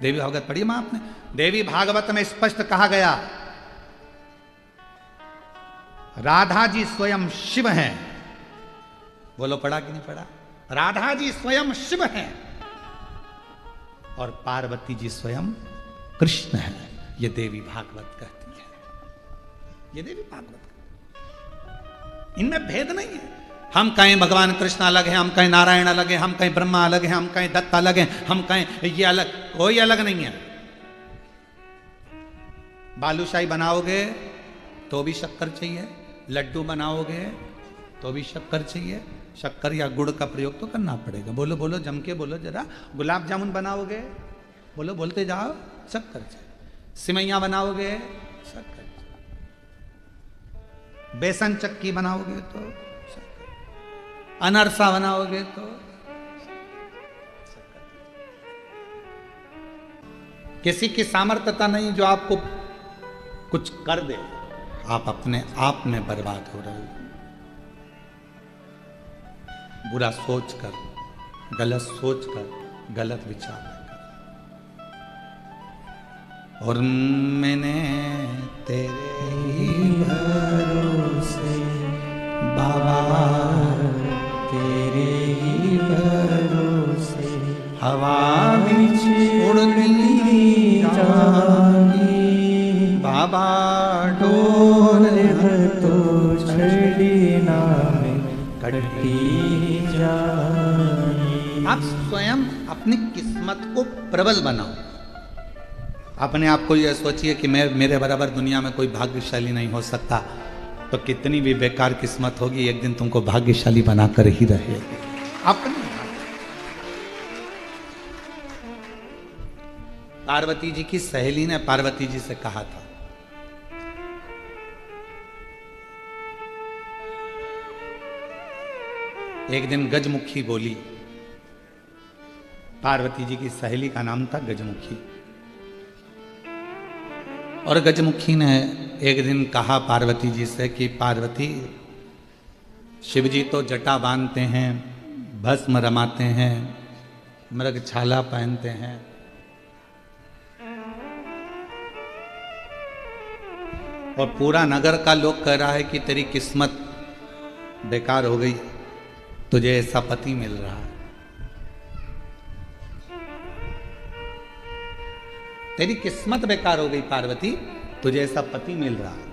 देवी भागवत पढ़ी मां आपने? देवी भागवत में स्पष्ट कहा गया राधा जी स्वयं शिव हैं। बोलो पढ़ा कि नहीं पढ़ा? राधा जी स्वयं शिव हैं और पार्वती जी स्वयं कृष्ण हैं। ये देवी भागवत कहती है, ये देवी भागवत। इनमें भेद नहीं है। हम कहें भगवान कृष्ण अलग है, हम कहें नारायण अलग है, हम कहें ब्रह्मा अलग है, हम कहें दत्त अलग है, हम कहें ये अलग, कोई अलग नहीं है। बालूशाही बनाओगे तो भी शक्कर चाहिए, लड्डू बनाओगे तो भी शक्कर चाहिए, शक्कर या गुड़ का प्रयोग तो करना पड़ेगा। बोलो बोलो जम के बोलो जरा। गुलाब जामुन बनाओगे, बोलो बोलते जाओ, शक्कर चाहिए। सिमैया बनाओगे, शक्कर चाहिए। बेसन चक्की बनाओगे तो शक्कर, अनरसा बनाओगे तो शक्कर। किसी की सामर्थ्यता नहीं जो आपको कुछ कर दे, आप अपने आप में बर्बाद हो रहे हो। बुरा सोचकर, गलत सोचकर, गलत विचार कर। और मैंने तेरे ही भरोसे बाबा, तेरे ही भरोसे हवा बिच उड़नी जानी बाबा, डोर तो छड़ी नाम कटी जानी। आप स्वयं अपनी किस्मत को प्रबल बनाओ। अपने आप को यह सोचिए कि मैं, मेरे बराबर दुनिया में कोई भाग्यशाली नहीं हो सकता, तो कितनी भी बेकार किस्मत होगी एक दिन तुमको भाग्यशाली बनाकर ही रहेगी। अपने पार्वती जी की सहेली ने पार्वती जी से कहा था, एक दिन गजमुखी बोली। पार्वती जी की सहेली का नाम था गजमुखी। और गजमुखी ने एक दिन कहा पार्वती जी से कि पार्वती, शिवजी तो जटा बांधते हैं, भस्म रमाते हैं, मृगछाला पहनते हैं, और पूरा नगर का लोग कह रहा है कि तेरी किस्मत बेकार हो गई, तुझे ऐसा पति मिल रहा है, तेरी किस्मत बेकार हो गई पार्वती, तुझे ऐसा पति मिल रहा है।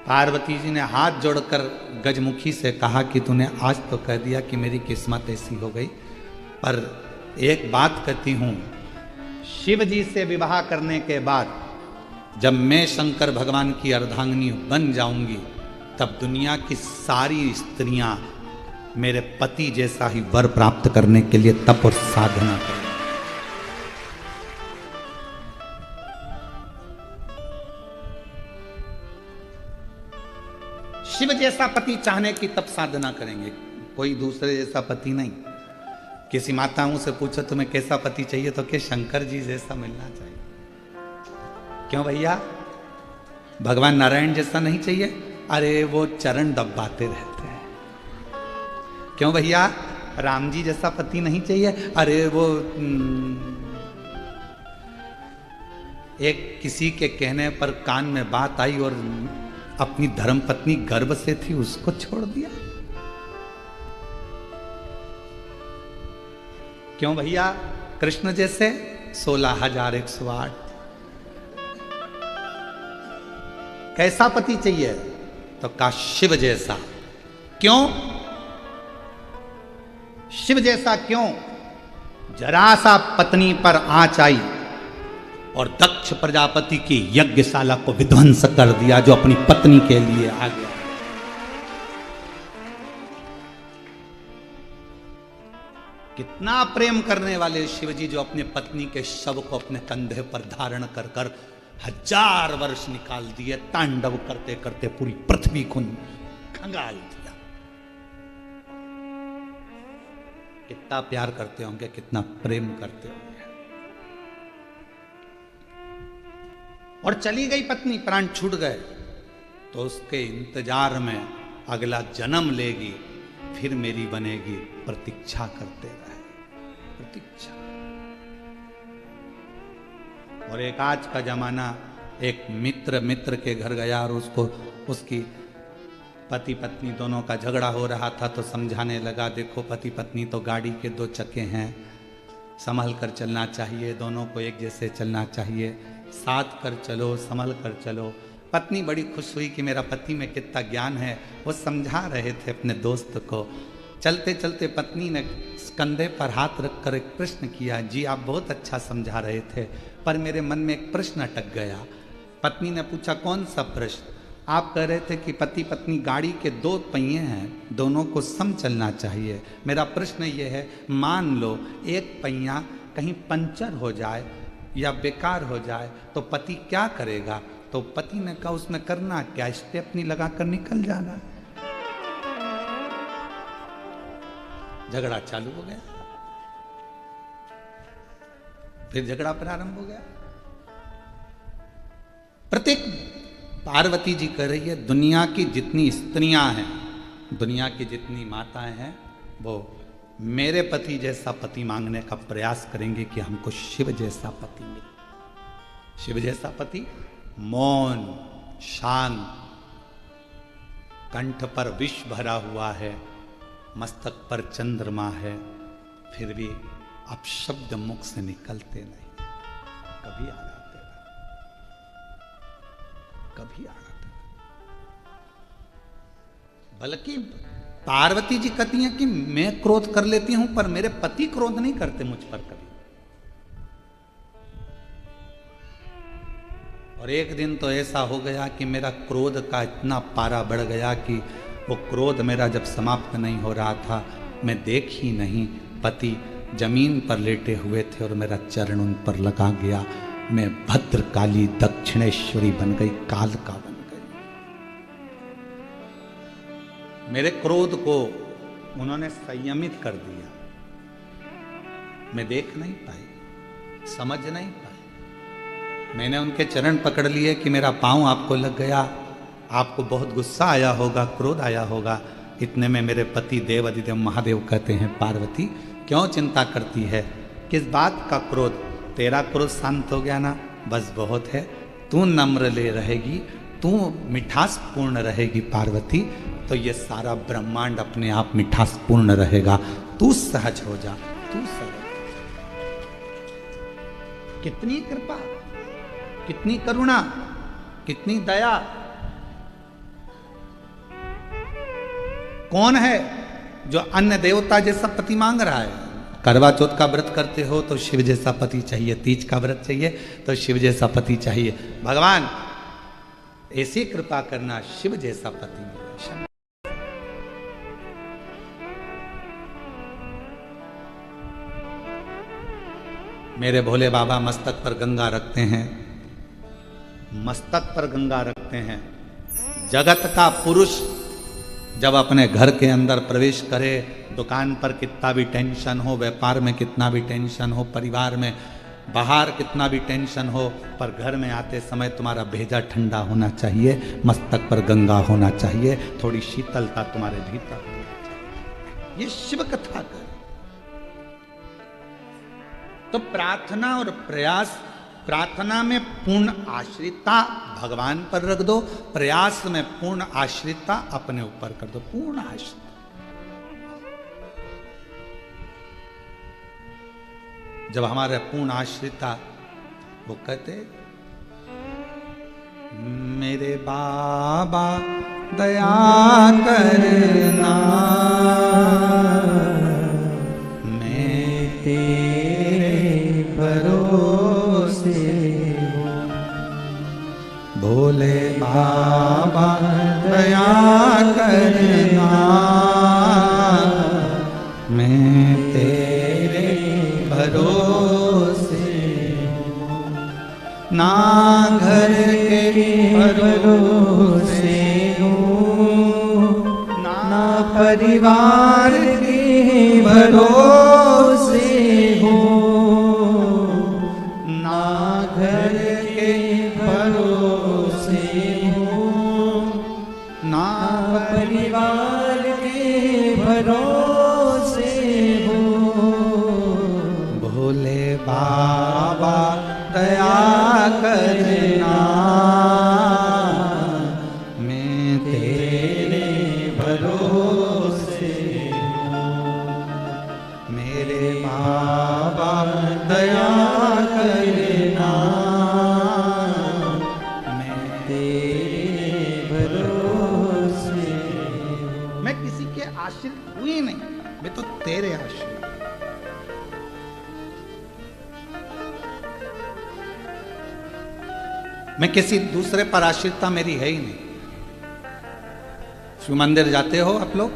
पार्वती जी ने हाथ जोड़कर गजमुखी से कहा कि तूने आज तो कह दिया कि मेरी किस्मत ऐसी हो गई, पर एक बात कहती हूं, शिव जी से विवाह करने के बाद जब मैं शंकर भगवान की अर्धांगिनी बन जाऊंगी, तब दुनिया की सारी स्त्रियां मेरे पति जैसा ही वर प्राप्त करने के लिए तप और साधना करें। शिव जैसा पति चाहने की तप साधना करेंगे, कोई दूसरे जैसा पति नहीं। किसी माताओं से पूछो तुम्हें कैसा पति चाहिए, तो क्या शंकर जी जैसा मिलना चाहिए। क्यों भैया, भगवान नारायण जैसा नहीं चाहिए? अरे वो चरण दबाते रहते हैं। क्यों भैया, राम जी जैसा पति नहीं चाहिए? अरे वो एक किसी के कहने पर कान में बात आई और अपनी धर्मपत्नी गर्भ से थी, उसको छोड़ दिया। क्यों भैया, कृष्ण जैसे 16,108 कैसा पति चाहिए? तो का शिव जैसा। क्यों शिव जैसा? क्यों? जरा सा पत्नी पर आंच आई और दक्ष प्रजापति की यज्ञशाला को विध्वंस कर दिया, जो अपनी पत्नी के लिए आ गया। कितना प्रेम करने वाले शिवजी, जो अपने पत्नी के शव को अपने कंधे पर धारण कर कर 1000 वर्ष निकाल दिए, तांडव करते करते पूरी पृथ्वी को खंगाल दिया। कितना प्यार करते होंगे, कितना प्रेम करते होंगे। और चली गई पत्नी, प्राण छूट गए, तो उसके इंतजार में अगला जन्म लेगी, फिर मेरी बनेगी, प्रतीक्षा करते रहे, प्रतीक्षा। और एक आज का जमाना, एक मित्र के घर गया और उसकी पति पत्नी दोनों का झगड़ा हो रहा था, तो समझाने लगा, देखो पति पत्नी तो गाड़ी के दो चक्के हैं, संभल कर चलना चाहिए, दोनों को एक जैसे चलना चाहिए, साथ कर चलो, संभल कर चलो। पत्नी बड़ी खुश हुई कि मेरा पति में कितना ज्ञान है, वो समझा रहे थे अपने दोस्त को। चलते चलते पत्नी ने कंधे पर हाथ रखकर एक प्रश्न किया, जी आप बहुत अच्छा समझा रहे थे, पर मेरे मन में एक प्रश्न अटक गया। पत्नी ने पूछा, कौन सा प्रश्न? आप कह रहे थे कि पति पत्नी गाड़ी के दो पहिए हैं, दोनों को सम चलना चाहिए। मेरा प्रश्न ये है, मान लो एक पहिया कहीं पंचर हो जाए या बेकार हो जाए तो पति क्या करेगा? तो पति ने कहा, उसमें करना क्या, स्टेपनी लगाकर निकल जाना। झगड़ा चालू हो गया, फिर झगड़ा प्रारंभ हो गया। प्रत्येक पार्वती जी कह रही है, दुनिया की जितनी स्त्रियां हैं, दुनिया की जितनी माताएं हैं, वो मेरे पति जैसा पति मांगने का प्रयास करेंगे कि हमको शिव जैसा पति मिले। शिव जैसा पति मौन, शांत, कंठ पर विष भरा हुआ है, मस्तक पर चंद्रमा है, फिर भी अपशब्द मुख से निकलते नहीं, कभी आड़ाते नहीं, कभी आड़ाते नहीं। बल्कि पार्वती जी कहती हैं कि मैं क्रोध कर लेती हूं, पर मेरे पति क्रोध नहीं करते मुझ पर कभी। और एक दिन तो ऐसा हो गया कि मेरा क्रोध का इतना पारा बढ़ गया कि वो क्रोध मेरा जब समाप्त नहीं हो रहा था, मैं देख ही नहीं, पति जमीन पर लेटे हुए थे और मेरा चरण उन पर लगा गया। मैं भद्रकाली दक्षिणेश्वरी बन गई, कालका बन गई। मेरे क्रोध को उन्होंने संयमित कर दिया। मैं देख नहीं पाई, समझ नहीं पाई। मैंने उनके चरण पकड़ लिए कि मेरा पांव आपको लग गया, आपको बहुत गुस्सा आया होगा, क्रोध आया होगा। इतने में मेरे पति देव अधिदेव महादेव कहते हैं, पार्वती क्यों चिंता करती है, किस बात का क्रोध? तेरा क्रोध शांत हो गया ना, बस बहुत है। तू नम्र ले रहेगी, तू मिठास पूर्ण रहेगी पार्वती, तो ये सारा ब्रह्मांड अपने आप मिठास पूर्ण रहेगा। तू सहज हो जा, तू सहज। कितनी कृपा, कितनी करुणा, कितनी दया। कौन है जो अन्य देवता जैसा पति मांग रहा है? करवा चौथ का व्रत करते हो तो शिव जैसा पति चाहिए, तीज का व्रत चाहिए तो शिव जैसा पति चाहिए। भगवान ऐसी कृपा करना, शिव जैसा पति मिले। मेरे भोले बाबा मस्तक पर गंगा रखते हैं, मस्तक पर गंगा रखते हैं। जगत का पुरुष जब अपने घर के अंदर प्रवेश करे, दुकान पर कितना भी टेंशन हो, व्यापार में कितना भी टेंशन हो, परिवार में बाहर कितना भी टेंशन हो, पर घर में आते समय तुम्हारा भेजा ठंडा होना चाहिए, मस्तक पर गंगा होना चाहिए, थोड़ी शीतलता तुम्हारे भीतर होनी चाहिए। ये शिव कथा कर। तो प्रार्थना और प्रयास, प्रार्थना में पूर्ण आश्रितता भगवान पर रख दो, प्रयास में पूर्ण आश्रितता अपने ऊपर कर दो, पूर्ण आश्रित। जब हमारे पूर्ण आश्रितता, वो कहते, मेरे बाबा दया करना, मैं तेरे भरोसे हूँ। भोले बाबा दया करना, मैं तेरे भरोसे हूँ। ना घर के भरोसे हूँ, ना परिवार के भरोसे हूँ, ना घर के भरोसे हूँ, ना परिवार के भरोसे हूँ। भोले बाबा दया करना, मैं तेरे भरोसे मेरे बाबा दया करना, मैं तेरे भरोसे। मैं किसी के आश्रित हुई नहीं, मैं तो तेरे आश्रित। मैं किसी दूसरे पर आश्रितता मेरी है ही नहीं। शिव मंदिर जाते हो आप लोग,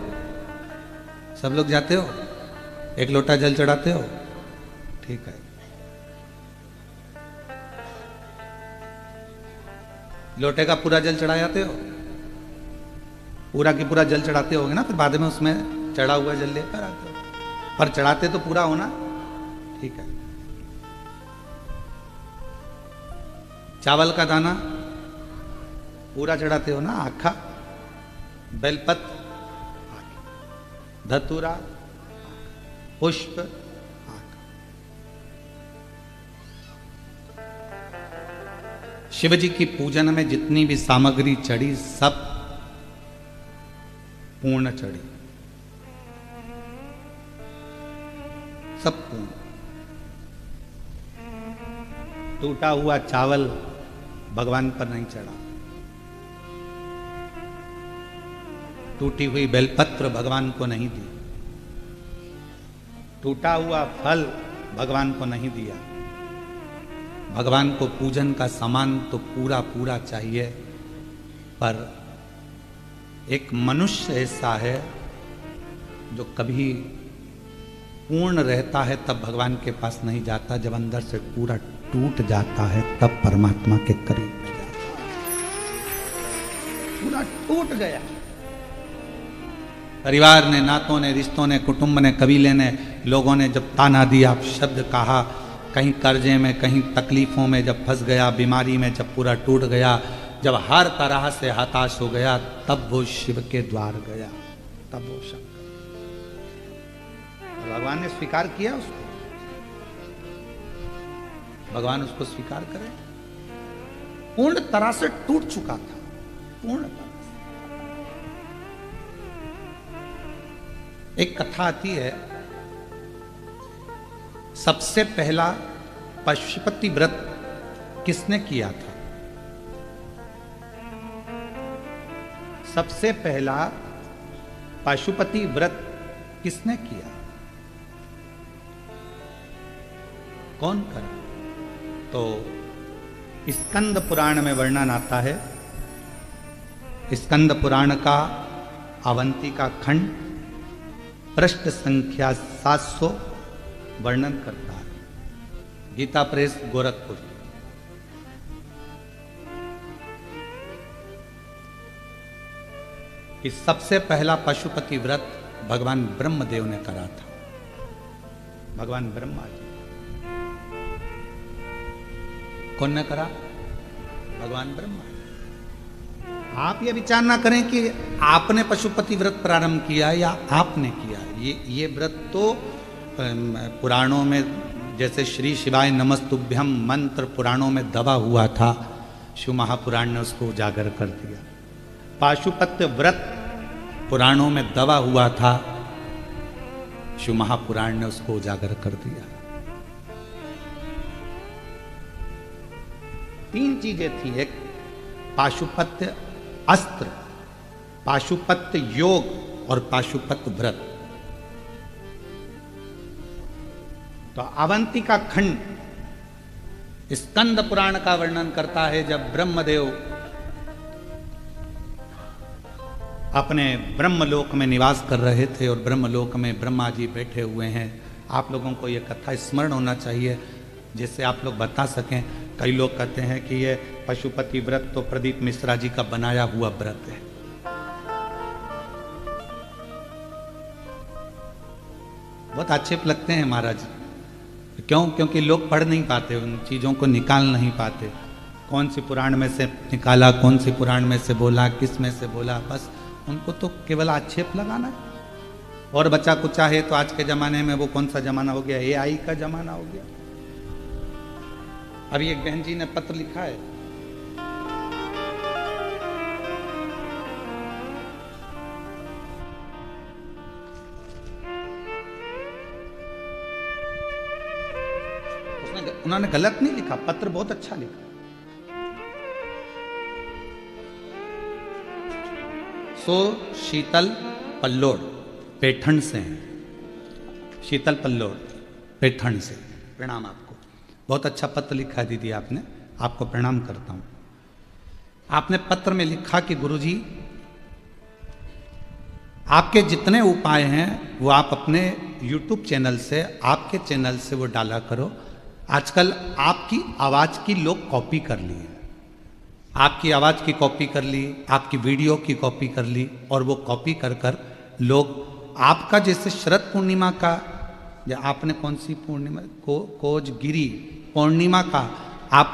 सब लोग जाते हो, एक लोटा जल चढ़ाते हो, ठीक है। लोटे का पूरा जल चढ़ा जाते हो, पूरा की पूरा जल चढ़ाते होगे ना, फिर बाद में उसमें चढ़ा हुआ जल लेकर आते हो, पर चढ़ाते तो पूरा होना, ठीक है। चावल का दाना पूरा चढ़ाते हो ना, आखा, बेलपत्र, धतूरा, पुष्प, शिव जी की पूजन में जितनी भी सामग्री चढ़ी सब पूर्ण चढ़ी, सब पूर्ण। टूटा हुआ चावल भगवान पर नहीं चढ़ा, टूटी हुई बेलपत्र भगवान को नहीं दी, टूटा हुआ फल भगवान को नहीं दिया। भगवान को पूजन का सामान तो पूरा पूरा चाहिए, पर एक मनुष्य ऐसा है जो कभी पूर्ण रहता है तब भगवान के पास नहीं जाता, जब अंदर से पूरा टूट जाता है तब परमात्मा के करीब में जाता है। पूरा टूट गया, परिवार ने, नातों ने, रिश्तों ने, कुटुंब ने, कबीले ने, लोगों ने जब ताना दिया, शब्द कहा, कहीं कर्जे में, कहीं तकलीफों में जब फंस गया, बीमारी में जब पूरा टूट गया, जब हर तरह से हताश हो गया, तब वो शिव के द्वार गया, तब वो शब्द भगवान ने स्वीकार किया उसको। भगवान उसको स्वीकार करे, पूर्ण तरह से टूट चुका था, पूर्ण तरह से। एक कथा आती है, सबसे पहला पशुपति व्रत किसने किया था? सबसे पहला पशुपति व्रत किसने किया? कौन करा? तो स्कंद पुराण में वर्णन आता है। स्कंद पुराण का अवंती का खंड पृष्ठ संख्या 700 वर्णन करता है। गीता प्रेस गोरखपुर। इस सबसे पहला पशुपति व्रत भगवान ब्रह्मदेव ने करा था। भगवान ब्रह्मा जी। कौन ने करा? भगवान ब्रह्मा। आप ये विचार ना करें कि आपने पशुपति व्रत प्रारंभ किया या आपने किया। ये व्रत तो पुराणों में, जैसे श्री शिवाय नमस्तुभ्यम मंत्र पुराणों में दबा हुआ था, शिव महापुराण ने उसको उजागर कर दिया। पाशुपत्य व्रत पुराणों में दबा हुआ था, शिव महापुराण ने उसको उजागर कर दिया। 3 चीजें थी। एक पाशुपत्य अस्त्र, पाशुपत्य योग और पाशुपत्य व्रत। तो अवंती का खंड स्कंद पुराण का वर्णन करता है, जब ब्रह्मदेव अपने ब्रह्मलोक में निवास कर रहे थे और ब्रह्मलोक में ब्रह्मा जी बैठे हुए हैं। आप लोगों को यह कथा स्मरण होना चाहिए, जिससे आप लोग बता सकें। कई लोग कहते हैं कि ये पशुपति व्रत तो प्रदीप मिश्रा जी का बनाया हुआ व्रत है। बहुत आक्षेप लगते हैं महाराज। क्यों? क्योंकि लोग पढ़ नहीं पाते, उन चीज़ों को निकाल नहीं पाते। कौन सी पुराण में से निकाला, कौन सी पुराण में से बोला, किस में से बोला, बस उनको तो केवल आक्षेप लगाना है। और बच्चा कुछ चाहे तो आज के ज़माने में वो कौन सा ज़माना हो गया, AI का ज़माना हो गया। अभी एक बहन जी ने पत्र लिखा है, उन्होंने गलत नहीं लिखा, पत्र बहुत अच्छा लिखा। सो शीतल पल्लोड पैठण से हैं, शीतल पल्लोड पैठण से, प्रणाम आपको। बहुत अच्छा पत्र लिखा है दीदी आपने, आपको प्रणाम करता हूं। आपने पत्र में लिखा कि गुरुजी आपके जितने उपाय हैं वो आप अपने YouTube चैनल से, आपके चैनल से वो डाला करो। आजकल आपकी आवाज की लोग कॉपी कर लिए, आपकी आवाज की कॉपी कर ली, आपकी वीडियो की कॉपी कर ली, और वो कॉपी कर कर लोग आपका, जैसे शरद पूर्णिमा का, या आपने कौन सी पूर्णिमा कोजगिरी पूर्णिमा का आप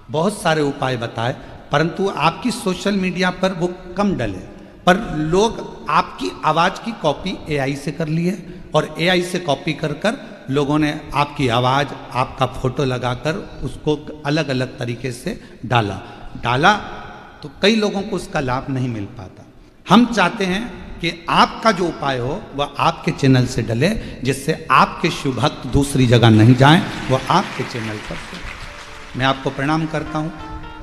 बहुत सारे उपाय बताए, परंतु आपकी सोशल मीडिया पर वो कम डले, पर लोग आपकी आवाज की कॉपी AI से कर लिए, और AI से कॉपी कर कर लोगों ने आपकी आवाज, आपका फोटो लगाकर उसको अलग अलग तरीके से डाला तो कई लोगों को उसका लाभ नहीं मिल पाता। हम चाहते हैं कि आपका जो उपाय हो वह आपके चैनल से डले, जिससे आपके शिव भक्त दूसरी जगह नहीं जाएं, वह आपके चैनल पर मैं आपको प्रणाम करता हूं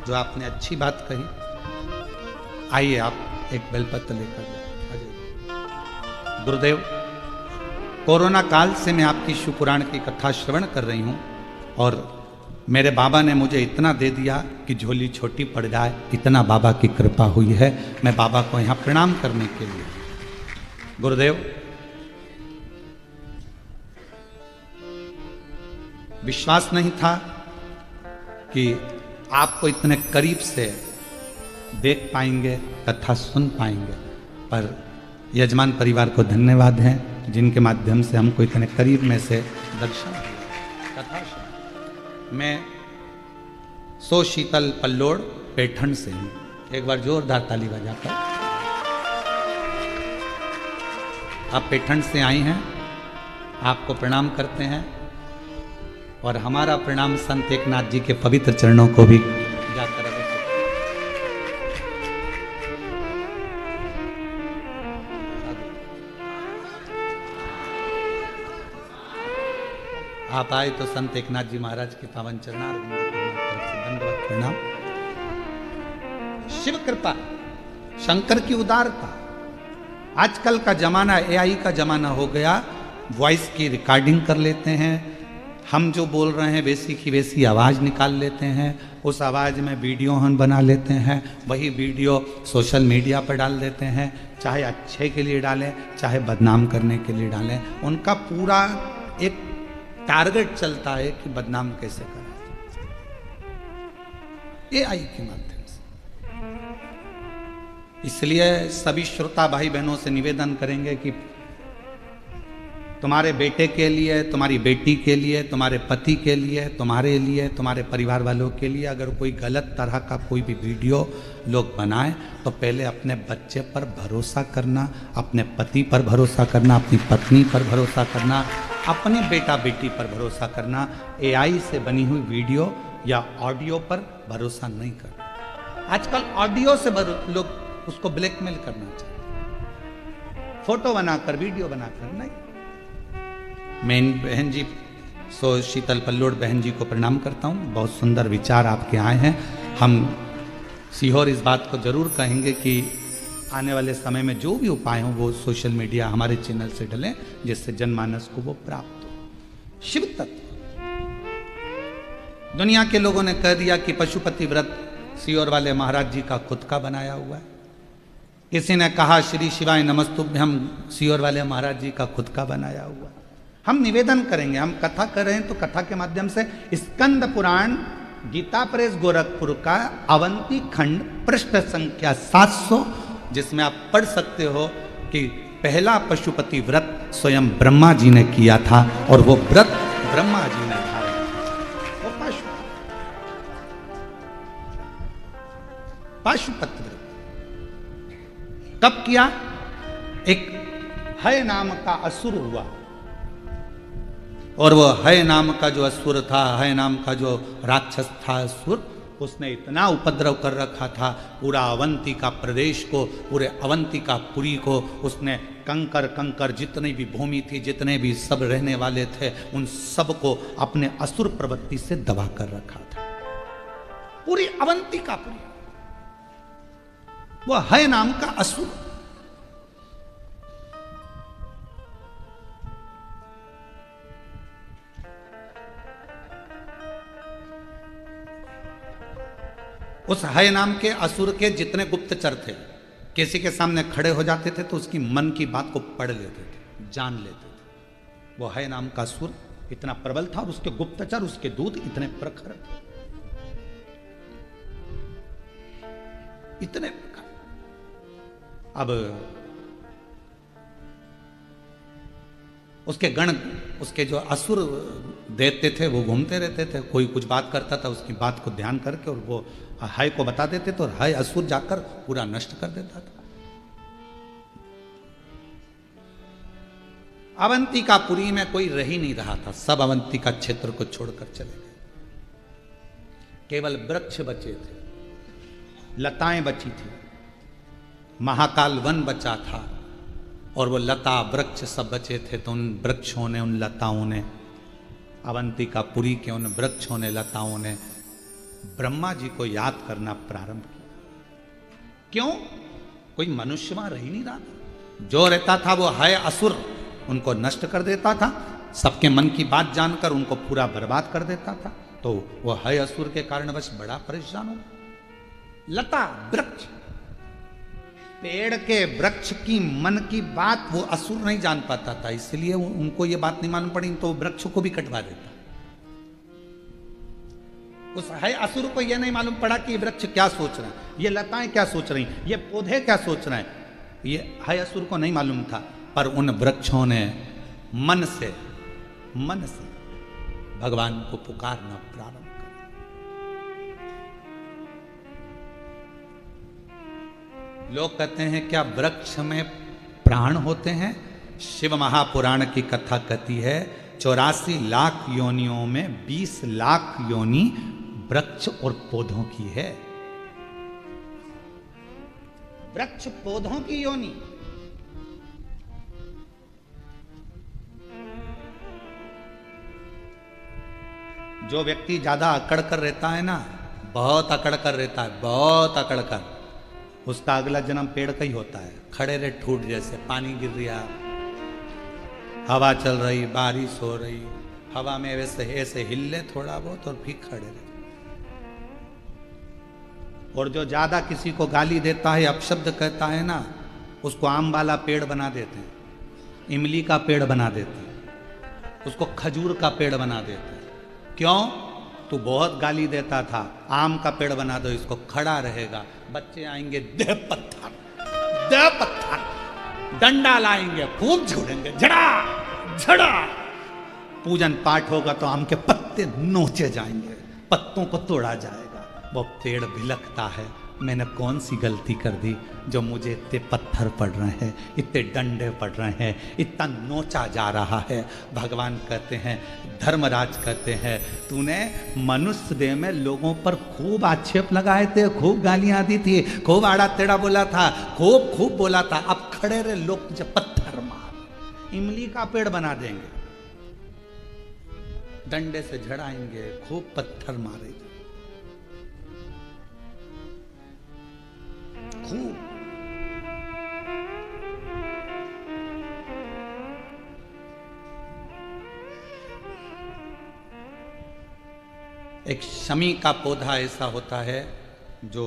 जो आपने अच्छी बात कही। आइए आप एक बेलपत्र लेकर गुरुदेव, कोरोना काल से मैं आपकी शिव पुराण की कथा श्रवण कर रही हूं, और मेरे बाबा ने मुझे इतना दे दिया कि झोली छोटी पड़ जाए, इतना बाबा की कृपा हुई है। मैं बाबा को यहां प्रणाम करने के लिए, गुरुदेव विश्वास नहीं था कि आपको इतने करीब से देख पाएंगे, कथा सुन पाएंगे, पर यजमान परिवार को धन्यवाद है जिनके माध्यम से हमको इतने करीब में से दर्शन कथा सुन। मैं सो शीतल पल्लोड पैठण से हूँ, एक बार जोरदार ताली बजाकर। आप पैठण से आई हैं, आपको प्रणाम करते हैं, और हमारा प्रणाम संत एकनाथ जी के पवित्र चरणों को भी जाकर आप आए तो संत एकनाथ जी महाराज के पावन चरणारविंद तरफ से दंडवत प्रणाम। शिव कृपा, शंकर की उदारता। आजकल का जमाना AI का जमाना हो गया, वॉइस की रिकॉर्डिंग कर लेते हैं, हम जो बोल रहे हैं वैसी की वैसी आवाज़ निकाल लेते हैं, उस आवाज़ में वीडियो हम बना लेते हैं, वही वीडियो सोशल मीडिया पर डाल देते हैं, चाहे अच्छे के लिए डालें चाहे बदनाम करने के लिए डालें। उनका पूरा एक टारगेट चलता है कि बदनाम कैसे करें, AI के माध्यम से। इसलिए सभी श्रोता भाई बहनों से निवेदन करेंगे कि तुम्हारे बेटे के लिए, तुम्हारी बेटी के लिए, तुम्हारे पति के लिए, तुम्हारे परिवार वालों के लिए अगर कोई गलत तरह का कोई भी वीडियो लोग बनाएं तो पहले अपने बच्चे पर भरोसा करना, अपने पति पर भरोसा करना, अपनी पत्नी पर भरोसा करना, अपने बेटा बेटी पर भरोसा करना। AI से बनी हुई वीडियो या ऑडियो पर भरोसा नहीं करना। आजकल ऑडियो से लोग उसको ब्लैकमेल करना चाहते, फोटो बनाकर, वीडियो बनाकर नहीं। मैं बहन जी सो शीतल पल्लोड बहन जी को प्रणाम करता हूँ, बहुत सुंदर विचार आपके आए हैं। हम सीहोर इस बात को जरूर कहेंगे कि आने वाले समय में जो भी उपाय हों वो सोशल मीडिया हमारे चैनल से डलें, जिससे जनमानस को वो प्राप्त हो। शिव तत्व, दुनिया के लोगों ने कह दिया कि पशुपति व्रत सीहोर वाले महाराज जी का खुद का बनाया हुआ है, किसी ने कहा श्री शिवाय नमस्तुभ्यम सीहोर वाले महाराज जी का खुद का बनाया हुआ है। हम निवेदन करेंगे, हम कथा कर रहे हैं तो कथा के माध्यम से स्कंद पुराण गीता प्रेस गोरखपुर का अवंती खंड पृष्ठ संख्या 700, जिसमें आप पढ़ सकते हो कि पहला पशुपति व्रत स्वयं ब्रह्मा जी ने किया था, और वो व्रत ब्रह्मा जी ने धारण किया, वो पाशुपत व्रत कब किया? एक हय नाम का असुर हुआ, और वो हय नाम का जो असुर था, हय नाम का जो राक्षस था असुर, उसने इतना उपद्रव कर रखा था पूरा अवंतिका प्रदेश को, पूरे अवंतिका पुरी को उसने कंकर कंकर जितनी भी भूमि थी, जितने भी सब रहने वाले थे, उन सब को अपने असुर प्रवृत्ति से दबा कर रखा था। पूरी अवंतिका पुरी, वो हय नाम का असुर। उस हय नाम के असुर के जितने गुप्तचर थे, किसी के सामने खड़े हो जाते थे तो उसकी मन की बात को पढ़ लेते थे, जान लेते थे। वो हय नाम का असुर इतना प्रबल था और उसके गुप्तचर, उसके दूत इतने प्रखर, इतने प्रखर। अब उसके गण, उसके जो असुर देते थे वो घूमते रहते थे, कोई कुछ बात करता था उसकी बात को ध्यान करके और वो हय को बता देते थे, और हय असुर जाकर पूरा नष्ट कर देता था। अवंतिकापुरी में कोई रह ही नहीं रहा था, सब अवंतिका क्षेत्र को छोड़कर चले गए। केवल वृक्ष बचे थे, लताएं बची थी, महाकाल वन बचा था, और वो लता वृक्ष सब बचे थे। तो उन वृक्षों ने, उन लताओं ने, अवंतिकापुरी के उन वृक्षों ने, लताओं ने ब्रह्मा जी को याद करना प्रारंभ किया। क्यों? कोई मनुष्य वहां रह ही नहीं रहा था। जो रहता था वो हय असुर उनको नष्ट कर देता था, सबके मन की बात जानकर उनको पूरा बर्बाद कर देता था। तो वो हय असुर के कारण बस बड़ा परेशान हो। लता वृक्ष, पेड़ के वृक्ष की मन की बात वो असुर नहीं जान पाता था, इसलिए उनको ये बात नहीं मालूम पड़ी तो वृक्ष को भी कटवा देता। उस हय असुर को यह नहीं मालूम पड़ा कि ये वृक्ष क्या सोच रहे हैं, ये लताएं क्या सोच रही, ये पौधे क्या सोच रहे हैं, ये हय असुर को नहीं मालूम था। पर उन वृक्षों ने मन से भगवान को पुकारना प्रारंभ कर। लोग कहते हैं क्या वृक्ष में प्राण होते हैं? शिव महापुराण की कथा कहती है 84 लाख योनियों में 20 लाख योनि वृक्ष और पौधों की है। वृक्ष पौधों की योनि। जो व्यक्ति ज्यादा अकड़ कर रहता है ना, बहुत अकड़ कर रहता है, बहुत अकड़ कर, उसका अगला जन्म पेड़ का ही होता है। खड़े रहे ठूट जैसे, पानी गिर रहा, हवा चल रही, बारिश हो रही, हवा में वैसे ऐसे हिले थोड़ा बहुत और फिर खड़े रहे। और जो ज्यादा किसी को गाली देता है, अपशब्द कहता है ना, उसको आम वाला पेड़ बना देते हैं, इमली का पेड़ बना देते हैं, उसको खजूर का पेड़ बना देते हैं। क्यों? तू बहुत गाली देता था, आम का पेड़ बना दो, इसको खड़ा रहेगा। बच्चे आएंगे, दे पत्थर, डंडा लाएंगे, खूब झूलेंगे, झड़ा झड़ा। पूजन पाठ होगा तो आम के पत्ते नोचे जाएंगे, पत्तों को तोड़ा जाएगा। वो पेड़ भिलकता है, मैंने कौन सी गलती कर दी जो मुझे इतने पत्थर पड़ रहे हैं, इतने डंडे पड़ रहे हैं, इतना नोचा जा रहा है। भगवान कहते हैं, धर्मराज कहते हैं, तूने मनुष्य देह में लोगों पर खूब आक्षेप लगाए थे, खूब गालियां दी थी, खूब आड़ा टेढ़ा बोला था, खूब बोला था। अब खड़े रहे लोग तुझे पत्थर मार, इमली का पेड़ बना देंगे, डंडे से झड़ाएंगे, खूब पत्थर मारेंगे, खूब। एक शमी का पौधा ऐसा होता है जो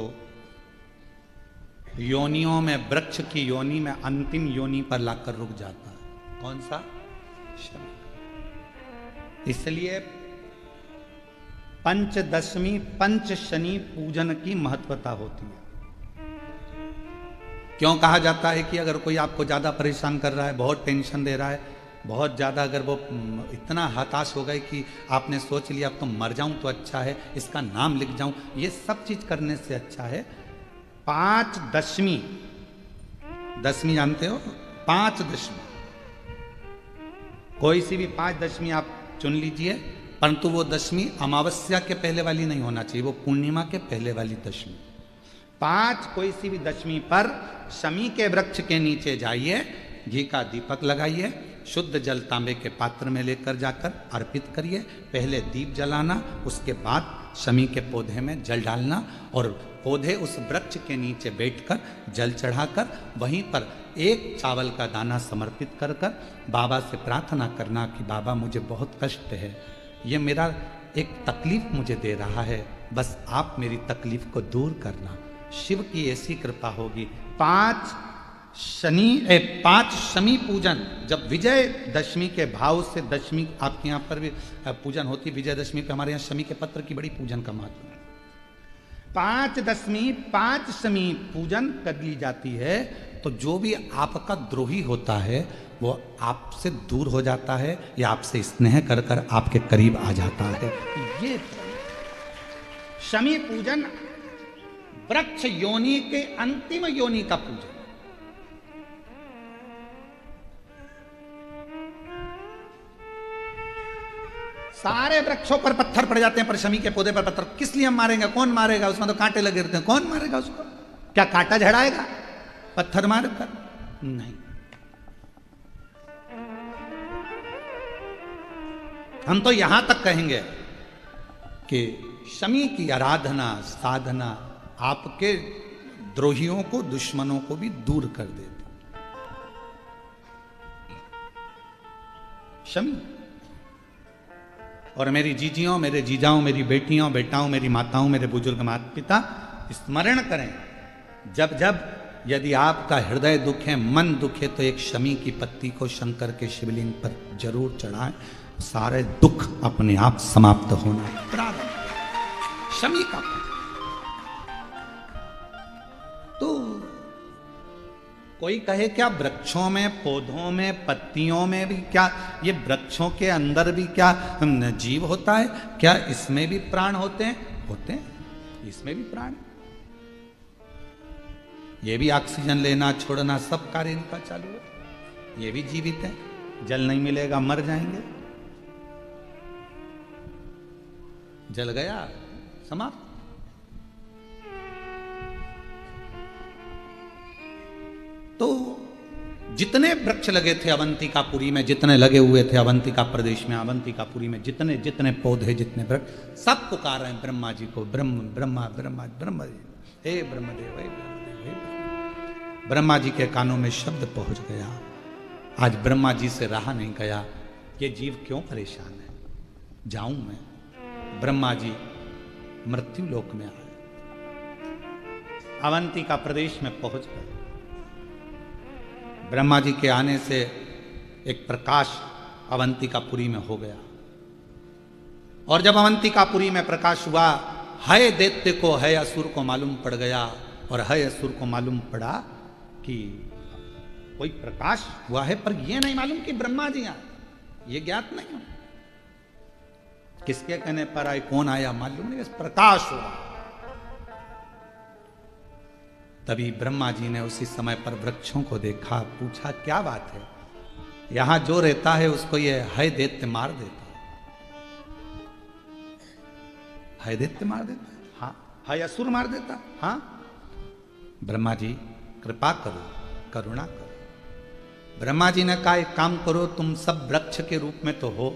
योनियों में, वृक्ष की योनि में अंतिम योनि पर लाकर रुक जाता है। कौन सा? शमी। इसलिए पंचदशमी पंच शनि पूजन की महत्वता होती है। क्यों कहा जाता है कि अगर कोई आपको ज़्यादा परेशान कर रहा है, बहुत टेंशन दे रहा है, बहुत ज़्यादा, अगर वो इतना हताश हो गए कि आपने सोच लिया अब तो मर जाऊं तो अच्छा है, इसका नाम लिख जाऊं, ये सब चीज़ करने से अच्छा है 5 दशमी। दशमी जानते हो? 5 दशमी, कोई सी भी 5 दशमी आप चुन लीजिए, परंतु वो दशमी अमावस्या के पहले वाली नहीं होना चाहिए, वो पूर्णिमा के पहले वाली दशमी। 5 कोई सी भी दशमी पर शमी के वृक्ष के नीचे जाइए, घी का दीपक लगाइए, शुद्ध जल तांबे के पात्र में लेकर जाकर अर्पित करिए। पहले दीप जलाना, उसके बाद शमी के पौधे में जल डालना और पौधे उस वृक्ष के नीचे बैठकर जल चढ़ाकर वहीं पर एक चावल का दाना समर्पित कर कर बाबा से प्रार्थना करना कि बाबा मुझे बहुत कष्ट है, ये मेरा एक तकलीफ मुझे दे रहा है, बस आप मेरी तकलीफ को दूर करना। शिव की ऐसी कृपा होगी। 5 शमी पूजन, जब विजय दशमी के भाव से दशमी आपके यहाँ पर भी पूजन होती, विजय दशमी पे हमारे यहाँ शमी के पत्र की बड़ी पूजन का महत्व है। 5 शमी पूजन कर ली जाती है तो जो भी आपका द्रोही होता है वो आपसे दूर हो जाता है या आपसे स्नेह कर कर आपके करीब आ जाता है। ये शमी पूजन वृक्ष योनि के अंतिम योनि का पूजन। सारे वृक्षों पर पत्थर पड़ जाते हैं, पर शमी के पौधे पर पत्थर किस लिए हम मारेंगे? कौन मारेगा? उसमें तो कांटे लगे रहते हैं, कौन मारेगा उसको? क्या कांटा झड़ाएगा पत्थर मार कर? नहीं। हम तो यहां तक कहेंगे कि शमी की आराधना साधना आपके द्रोहियों को, दुश्मनों को भी दूर कर देती। शमी। और मेरी जीजियों, मेरे जीजाओं, मेरी बेटियों, बेटाओं, मेरी माताओं, मेरे बुजुर्ग माता पिता स्मरण करें, जब जब यदि आपका हृदय दुखे, मन दुखे, तो एक शमी की पत्ती को शंकर के शिवलिंग पर जरूर चढ़ाएं, सारे दुख अपने आप समाप्त होना प्रारंभ। शमी का तो कोई कहे क्या वृक्षों में, पौधों में, पत्तियों में भी क्या, ये वृक्षों के अंदर भी क्या जीव होता है? क्या इसमें भी प्राण होते हैं? होते हैं, इसमें भी प्राण। ये भी ऑक्सीजन लेना छोड़ना सब कार्य इनका चालू है, ये भी जीवित है। जल नहीं मिलेगा मर जाएंगे, जल गया समाप्त। तो जितने वृक्ष लगे थे अवंतिकापुरी में, जितने लगे हुए थे अवंतिका प्रदेश में, अवंतिकापुरी में जितने जितने पौधे, जितने वृक्ष, सब पुकार रहे हैं ब्रह्मा जी को। ब्रह्मा जी, हे ब्रह्मदेव, हे ब्रह्मदेव, हे ब्रह्मदेव। ब्रह्मा जी के कानों में शब्द पहुंच गया। आज ब्रह्मा जी से रहा नहीं गया, ये जीव क्यों परेशान है, जाऊं मैं। ब्रह्मा जी मृत्यु लोक में आए, अवंतिका प्रदेश में पहुंच गए। ब्रह्मा जी के आने से एक प्रकाश अवंतिकापुरी में हो गया, और जब अवंतिकापुरी में प्रकाश हुआ, है दैत्य को, है असुर को मालूम पड़ गया, और है असुर को मालूम पड़ा कि कोई प्रकाश हुआ है, पर यह नहीं मालूम कि ब्रह्मा जी आए, ये ज्ञात नहीं। किसके कहने पर आए, कौन आया मालूम नहीं, प्रकाश हुआ। तभी ब्रह्मा जी ने उसी समय पर वृक्षों को देखा, पूछा क्या बात है, यहां जो रहता है उसको ये है दैत्य मार देता है दैत्य मार देता है, हाँ, है असुर मार देता, हाँ। ब्रह्मा जी कृपा करो, करुणा करो। ब्रह्मा जी ने कहा एक काम करो, तुम सब वृक्ष के रूप में तो हो,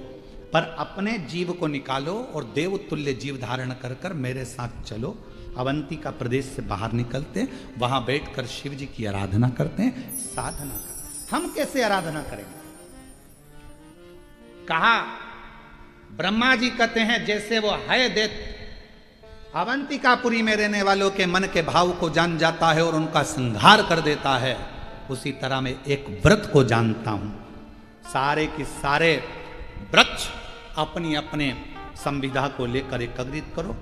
पर अपने जीव को निकालो और देव तुल्य जीव धारण कर कर मेरे साथ चलो। अवंतिका प्रदेश से बाहर निकलते, वहां बैठकर शिव जी की आराधना करते हैं, साधना करते। हम कैसे आराधना करेंगे? कहा ब्रह्मा जी कहते हैं जैसे वो है दैत्य अवंतिकापुरी में रहने वालों के मन के भाव को जान जाता है और उनका संहार कर देता है, उसी तरह मैं एक व्रत को जानता हूं। सारे के सारे वृक्ष अपनी अपने संविधा को लेकर एकत्रित करो,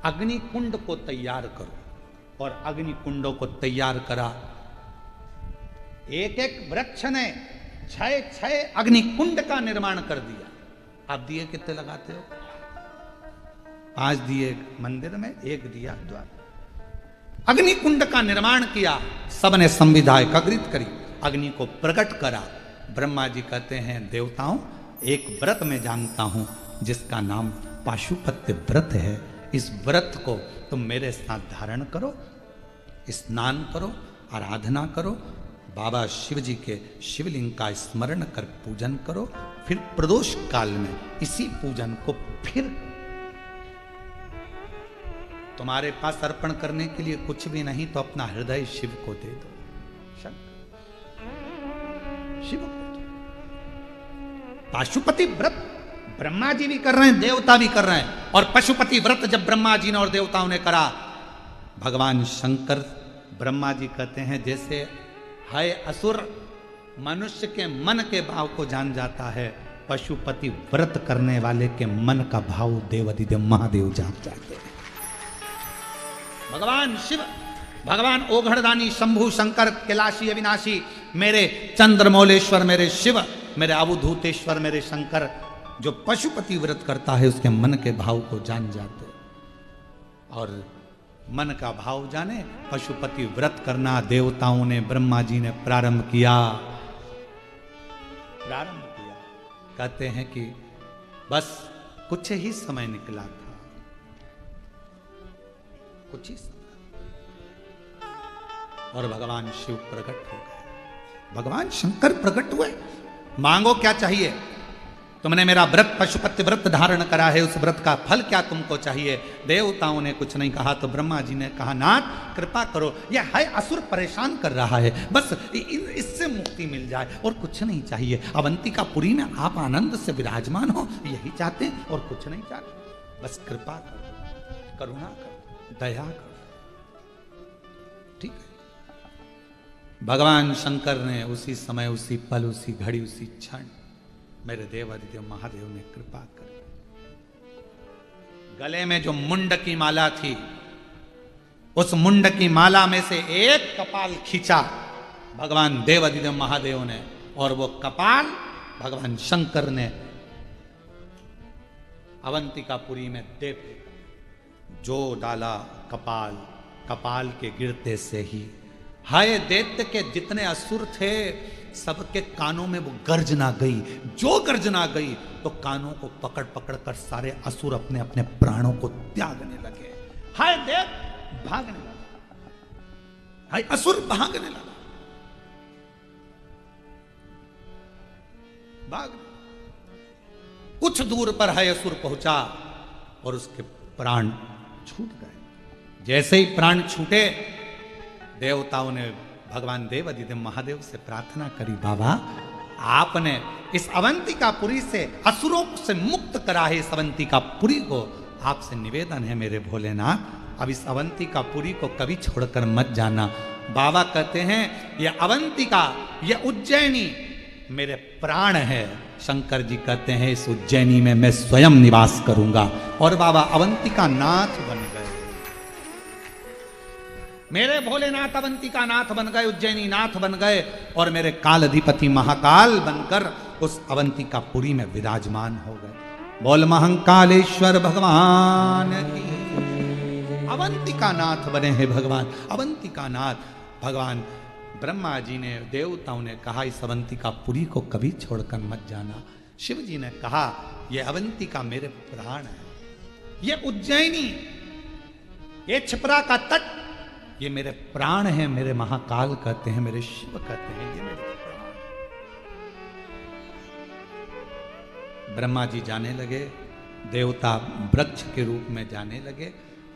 अग्नि कुंड को तैयार करो, और अग्नि कुंडों को तैयार करा। एक एक वृक्ष ने 6 अग्नि कुंड का निर्माण कर दिया। आप दिए कितने लगाते हो? 5 दिए मंदिर में, 1 दिया द्वार। अग्नि कुंड का निर्माण किया, सबने संविधा एकत्रित करी, अग्नि को प्रकट करा। ब्रह्मा जी कहते हैं देवताओं, एक व्रत मैं जानता हूं जिसका नाम पाशुपत्य व्रत है। इस व्रत को तुम मेरे साथ धारण करो, स्नान करो, आराधना करो, बाबा शिव जी के शिवलिंग का स्मरण कर पूजन करो, फिर प्रदोष काल में इसी पूजन को फिर तुम्हारे पास अर्पण करने के लिए कुछ भी नहीं तो अपना हृदय शिव को दे दो। शिव को पाशुपति व्रत ब्रह्मा जी भी कर रहे हैं, देवता भी कर रहे हैं। और पशुपति व्रत जब ब्रह्मा जी ने और देवताओं ने करा, भगवान शंकर ब्रह्मा जी कहते हैं जैसे है असुर मनुष्य के मन के भाव को जान जाता है, पशुपति व्रत करने वाले के मन का भाव देवाधिदेव महादेव जान जाते हैं। भगवान शिव, भगवान ओघड़दानी, शंभु, शंकर, कैलाशी, अविनाशी, मेरे चंद्रमौलेश्वर, मेरे शिव, मेरे अवधूतेश्वर, मेरे शंकर, जो पशुपति व्रत करता है उसके मन के भाव को जान जाते। और मन का भाव जाने पशुपति व्रत करना देवताओं ने, ब्रह्मा जी ने प्रारंभ किया। कहते हैं कि बस कुछ ही समय निकला था, कुछ ही समय, और भगवान शिव प्रकट हो गए। भगवान शंकर प्रकट हुए। मांगो क्या चाहिए? तुमने मेरा व्रत पशुपति व्रत धारण करा है, उस व्रत का फल क्या तुमको चाहिए? देवताओं ने कुछ नहीं कहा तो ब्रह्मा जी ने कहा, नाथ कृपा करो, यह है असुर परेशान कर रहा है, बस इससे मुक्ति मिल जाए और कुछ नहीं चाहिए। अवंतिकापुरी में आप आनंद से विराजमान हो, यही चाहते हैं और कुछ नहीं चाहते। बस कृपा करो, करुणा करो, दया करो। ठीक है। भगवान शंकर ने उसी समय, उसी पल, उसी घड़ी, उसी क्षण मेरे देवाधिदेव महादेव ने कृपा कर, गले में जो मुंड की माला थी, उस मुंड की माला में से एक कपाल खींचा भगवान देवाधिदेव महादेव ने, और वो कपाल भगवान शंकर ने अवंतिकापुरी में दे जो डाला कपाल, कपाल के गिरते से ही हाय दैत्य के जितने असुर थे सबके कानों में वो गर्जना गई। जो गर्जना गई तो कानों को पकड़ पकड़ कर सारे असुर अपने अपने प्राणों को त्यागने लगे। हाय दैत्य भागने लगा, हाय असुर भागने लगा, भागने। कुछ दूर पर हाय असुर पहुंचा और उसके प्राण छूट गए। जैसे ही प्राण छूटे, देवताओं ने भगवान देवाधिदेव महादेव से प्रार्थना करी, बाबा आपने इस अवंतिकापुरी से असुरों से मुक्त करा है, इस अवंतिकापुरी को आपसे निवेदन है मेरे भोलेनाथ, अब इस अवंतिकापुरी को कभी छोड़कर मत जाना। बाबा कहते हैं ये अवंतिका, ये उज्जैनी मेरे प्राण है। शंकर जी कहते हैं इस उज्जैनी में मैं स्वयं निवास करूंगा। और बाबा अवंतिका नाथ बन गए, मेरे भोलेनाथ अवंतिका नाथ बन गए, उज्जैनी नाथ बन गए, और मेरे काल अधिपति महाकाल बनकर उस अवंतिकापुरी में विराजमान हो गए। बोल महंकालेश्वर भगवान की। अवंतिका नाथ बने हैं भगवान, अवंतिका नाथ। भगवान ब्रह्मा जी ने, देवताओं ने कहा इस अवंतिकापुरी को कभी छोड़कर मत जाना। शिव जी ने कहा ये अवंतिका मेरे प्राण है, ये उज्जैनी, ये छिपरा का तट, ये मेरे प्राण हैं। मेरे महाकाल कहते हैं, मेरे शिव कहते हैं ये मेरे प्राण। ब्रह्मा जी जाने लगे, देवता वृक्ष के रूप में जाने लगे।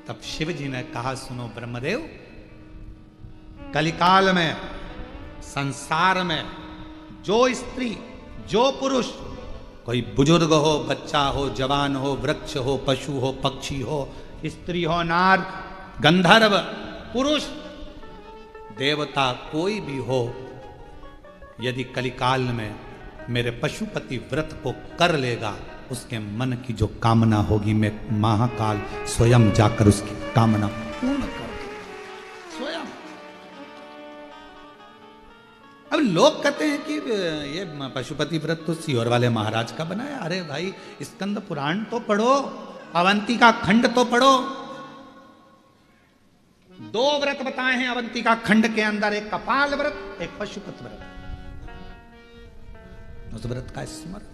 तब शिव जी ने कहा, सुनो ब्रह्मदेव, कलिकाल में संसार में जो स्त्री, जो पुरुष, कोई बुजुर्ग हो, बच्चा हो, जवान हो, वृक्ष हो, पशु हो, पक्षी हो, स्त्री हो, नार, गंधर्व, पुरुष, देवता, कोई भी हो, यदि कलिकाल में मेरे पशुपति व्रत को कर लेगा, उसके मन की जो कामना होगी मैं महाकाल स्वयं जाकर उसकी कामना पूर्ण कर स्वयं। अब लोग कहते हैं कि ये पशुपति व्रत तो सीहोर वाले महाराज का बनाया। अरे भाई, स्कंद पुराण तो पढ़ो, अवंतिका खंड तो पढ़ो। 2 व्रत बताए हैं अवंतिका खंड के अंदर, एक कपाल व्रत, एक पशुपति व्रत। उस व्रत का स्मरण,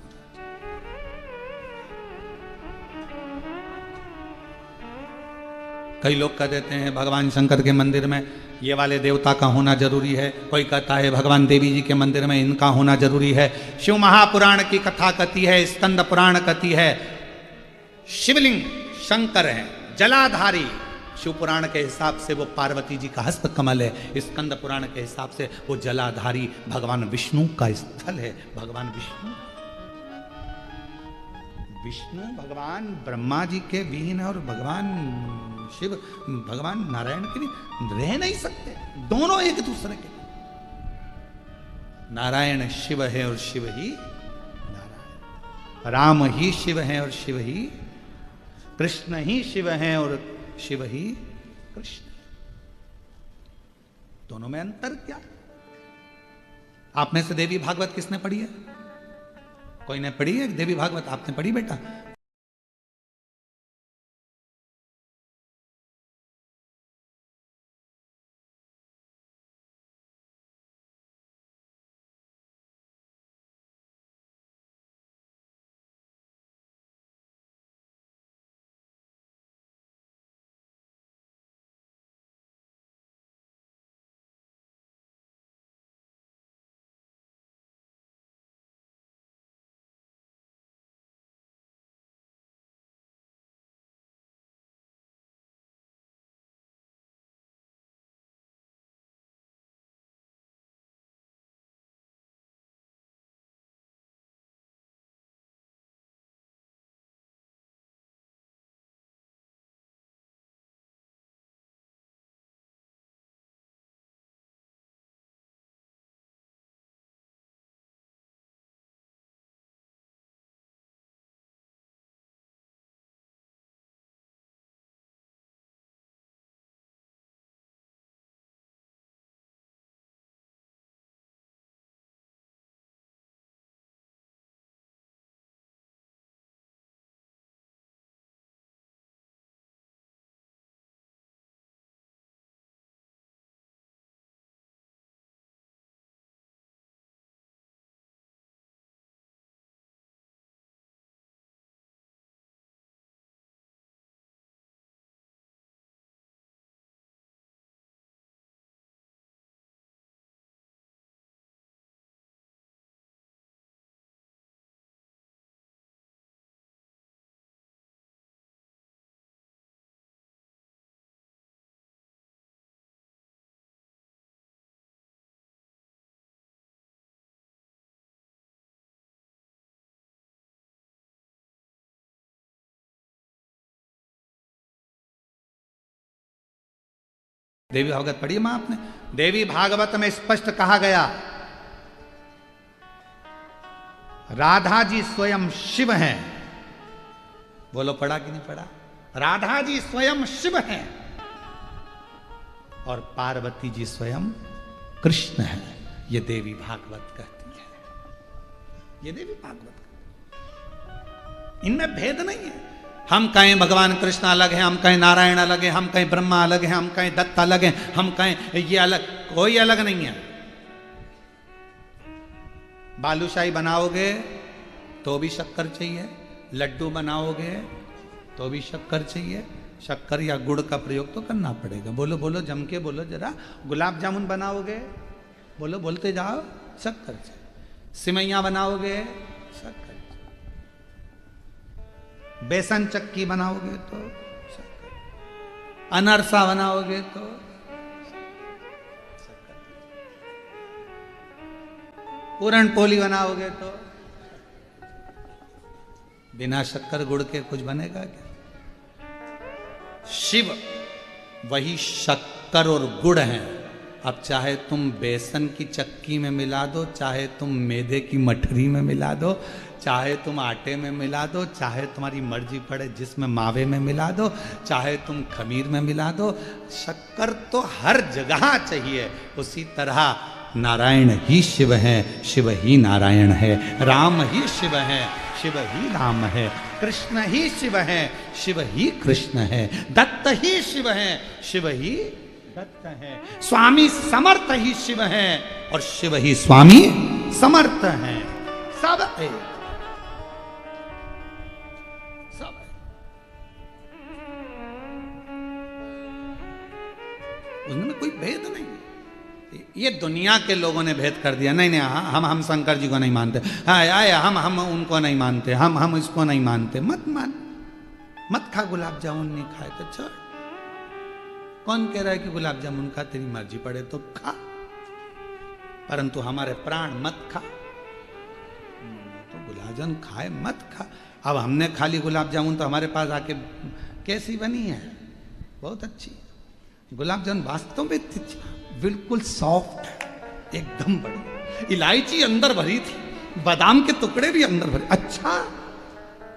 कई लोग कह देते हैं भगवान शंकर के मंदिर में ये वाले देवता का होना जरूरी है, कोई कहता है भगवान देवी जी के मंदिर में इनका होना जरूरी है। शिव महापुराण की कथा कहती है, स्कंद पुराण कहती है शिवलिंग शंकर है, जलाधारी। शिव पुराण के हिसाब से वो पार्वती जी का हस्त कमल है, स्कंद पुराण के हिसाब से वो जलाधारी भगवान विष्णु का स्थल है। भगवान विष्णु भगवान ब्रह्मा जी के विहीन है और भगवान शिव भगवान नारायण के लिए रह नहीं सकते, दोनों एक दूसरे के। नारायण शिव है और शिव ही नारायण, राम ही शिव है और शिव ही कृष्ण ही शिव है और शिव ही कृष्ण। दोनों में अंतर क्या? आप में से देवी भागवत किसने पढ़ी है? कोई ने पढ़ी है देवी भागवत? आपने पढ़ी बेटा? देवी भागवत पढ़ी मां आपने? देवी भागवत में स्पष्ट कहा गया राधा जी स्वयं शिव हैं। बोलो पढ़ा कि नहीं पढ़ा? राधा जी स्वयं शिव हैं और पार्वती जी स्वयं कृष्ण हैं। ये देवी भागवत कहती है। ये देवी भागवत, इनमें भेद नहीं है। हम कहें भगवान कृष्ण अलग है, हम कहें नारायण अलग है, हम कहें ब्रह्मा अलग है, हम कहें दत्त अलग है, हम कहें ये अलग, कोई अलग नहीं है। बालूशाही बनाओगे तो भी शक्कर चाहिए, लड्डू बनाओगे तो भी शक्कर चाहिए। शक्कर या गुड़ का प्रयोग तो करना पड़ेगा। बोलो बोलो जम के बोलो जरा। गुलाब जामुन बनाओगे, बोलो बोलते जाओ, शक्कर चाहिए। सिमैया बनाओगे, शक्कर। बेसन चक्की बनाओगे तो शक्कर। अनरसा बनाओगे तो शक्कर। पूरण पोली बनाओगे तो बिना शक्कर गुड़ के कुछ बनेगा क्या? शिव वही शक्कर और गुड़ हैं। अब चाहे तुम बेसन की चक्की में मिला दो, चाहे तुम मैदे की मठरी में मिला दो, चाहे तुम आटे में मिला दो, चाहे तुम्हारी मर्जी पड़े जिसमें मावे में मिला दो, चाहे तुम खमीर में मिला दो, शक्कर तो हर जगह चाहिए। उसी तरह नारायण ही शिव हैं, शिव ही नारायण है। राम ही शिव हैं, शिव ही राम है। कृष्ण ही शिव हैं, शिव ही कृष्ण है। दत्त ही शिव हैं, शिव ही दत्त है। स्वामी समर्थ ही शिव हैं और शिव ही स्वामी समर्थ हैं। सब एक, सब एक। उसमें कोई भेद नहीं। ये दुनिया के लोगों ने भेद कर दिया, नहीं नहीं हम शंकर जी को नहीं मानते, हाँ हम उनको नहीं मानते, हम इसको नहीं मानते। मत मान, मत खा गुलाब जामुन, नहीं खाए तो छोड़। कौन कह रहा है कि गुलाब जामुन खा, तेरी मर्जी पड़े तो खा, परंतु हमारे प्राण मत खा। तो गुलाब जामुन खाए मत खा। अब हमने खा ली गुलाब जामुन तो हमारे पास आके कैसी बनी है, बहुत अच्छी गुलाब जामुन, वास्तव में बिल्कुल सॉफ्ट है, एकदम बढ़िया। इलायची अंदर भरी थी, बादाम के टुकड़े भी अंदर भरे। अच्छा,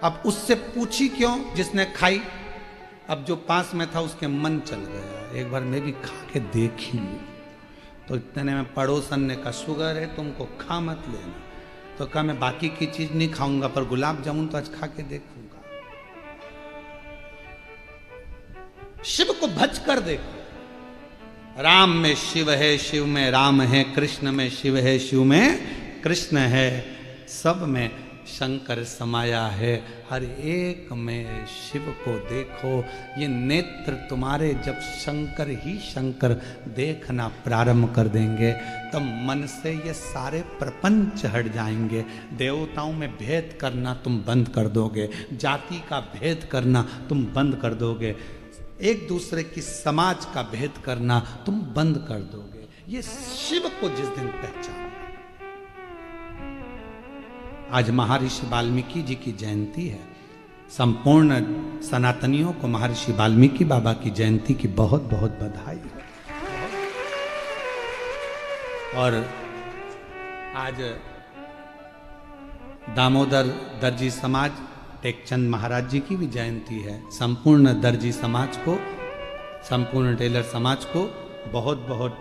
अब उससे पूछी क्यों जिसने खाई, अब जो पास में था उसके मन चल गया, एक बार मैं भी खा के देखी लूं। तो इतने में पड़ोसन ने कहा शुगर है तुमको, खा मत लेना। तो कहा मैं बाकी की चीज नहीं खाऊंगा, पर गुलाब जामुन तो आज खा के देखूंगा। शिव को भज कर देखो, राम में शिव है, शिव में राम है, कृष्ण में शिव है, शिव में कृष्ण है, सब में शंकर समाया है। हर एक में शिव को देखो। ये नेत्र तुम्हारे जब शंकर ही शंकर देखना प्रारंभ कर देंगे, तब मन से ये सारे प्रपंच हट जाएंगे। देवताओं में भेद करना तुम बंद कर दोगे, जाति का भेद करना तुम बंद कर दोगे, एक दूसरे की समाज का भेद करना तुम बंद कर दोगे। ये शिव को जिस दिन पहचान, आज महर्षि वाल्मीकि जी की जयंती है। संपूर्ण सनातनियों को महर्षि वाल्मीकि बाबा की जयंती की बहुत बहुत बधाई है। और आज दामोदर दर्जी समाज टेकचंद महाराज जी की भी जयंती है। संपूर्ण दर्जी समाज को, संपूर्ण टेलर समाज को बहुत बहुत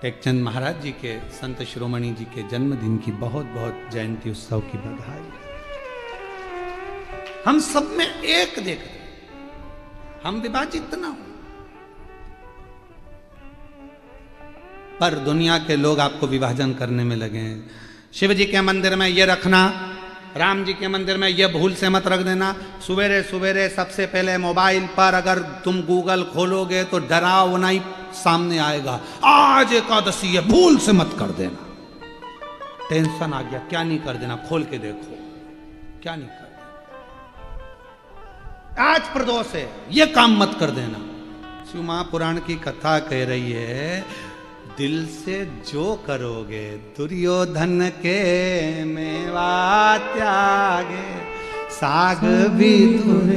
टेकचंद महाराज जी के, संत शिरोमणि जी के जन्मदिन की बहुत बहुत जयंती उत्सव की बधाई। हम सब में एक देखते, हम विभाजित ना हो, पर दुनिया के लोग आपको विभाजन करने में लगे हैं। शिव जी के मंदिर में ये रखना, राम जी के मंदिर में ये भूल से मत रख देना। सवेरे सवेरे सबसे पहले मोबाइल पर अगर तुम गूगल खोलोगे तो डरावनाई सामने आएगा, आज एकादशी है, भूल से मत कर देना। टेंशन आ गया, क्या नहीं कर देना, खोल के देखो क्या नहीं कर देना। आज प्रदोष है, ये काम मत कर देना। शिव महापुराण की कथा कह रही है, दिल से जो करोगे दुर्योधन के मेवा त्यागे, साग भी दूर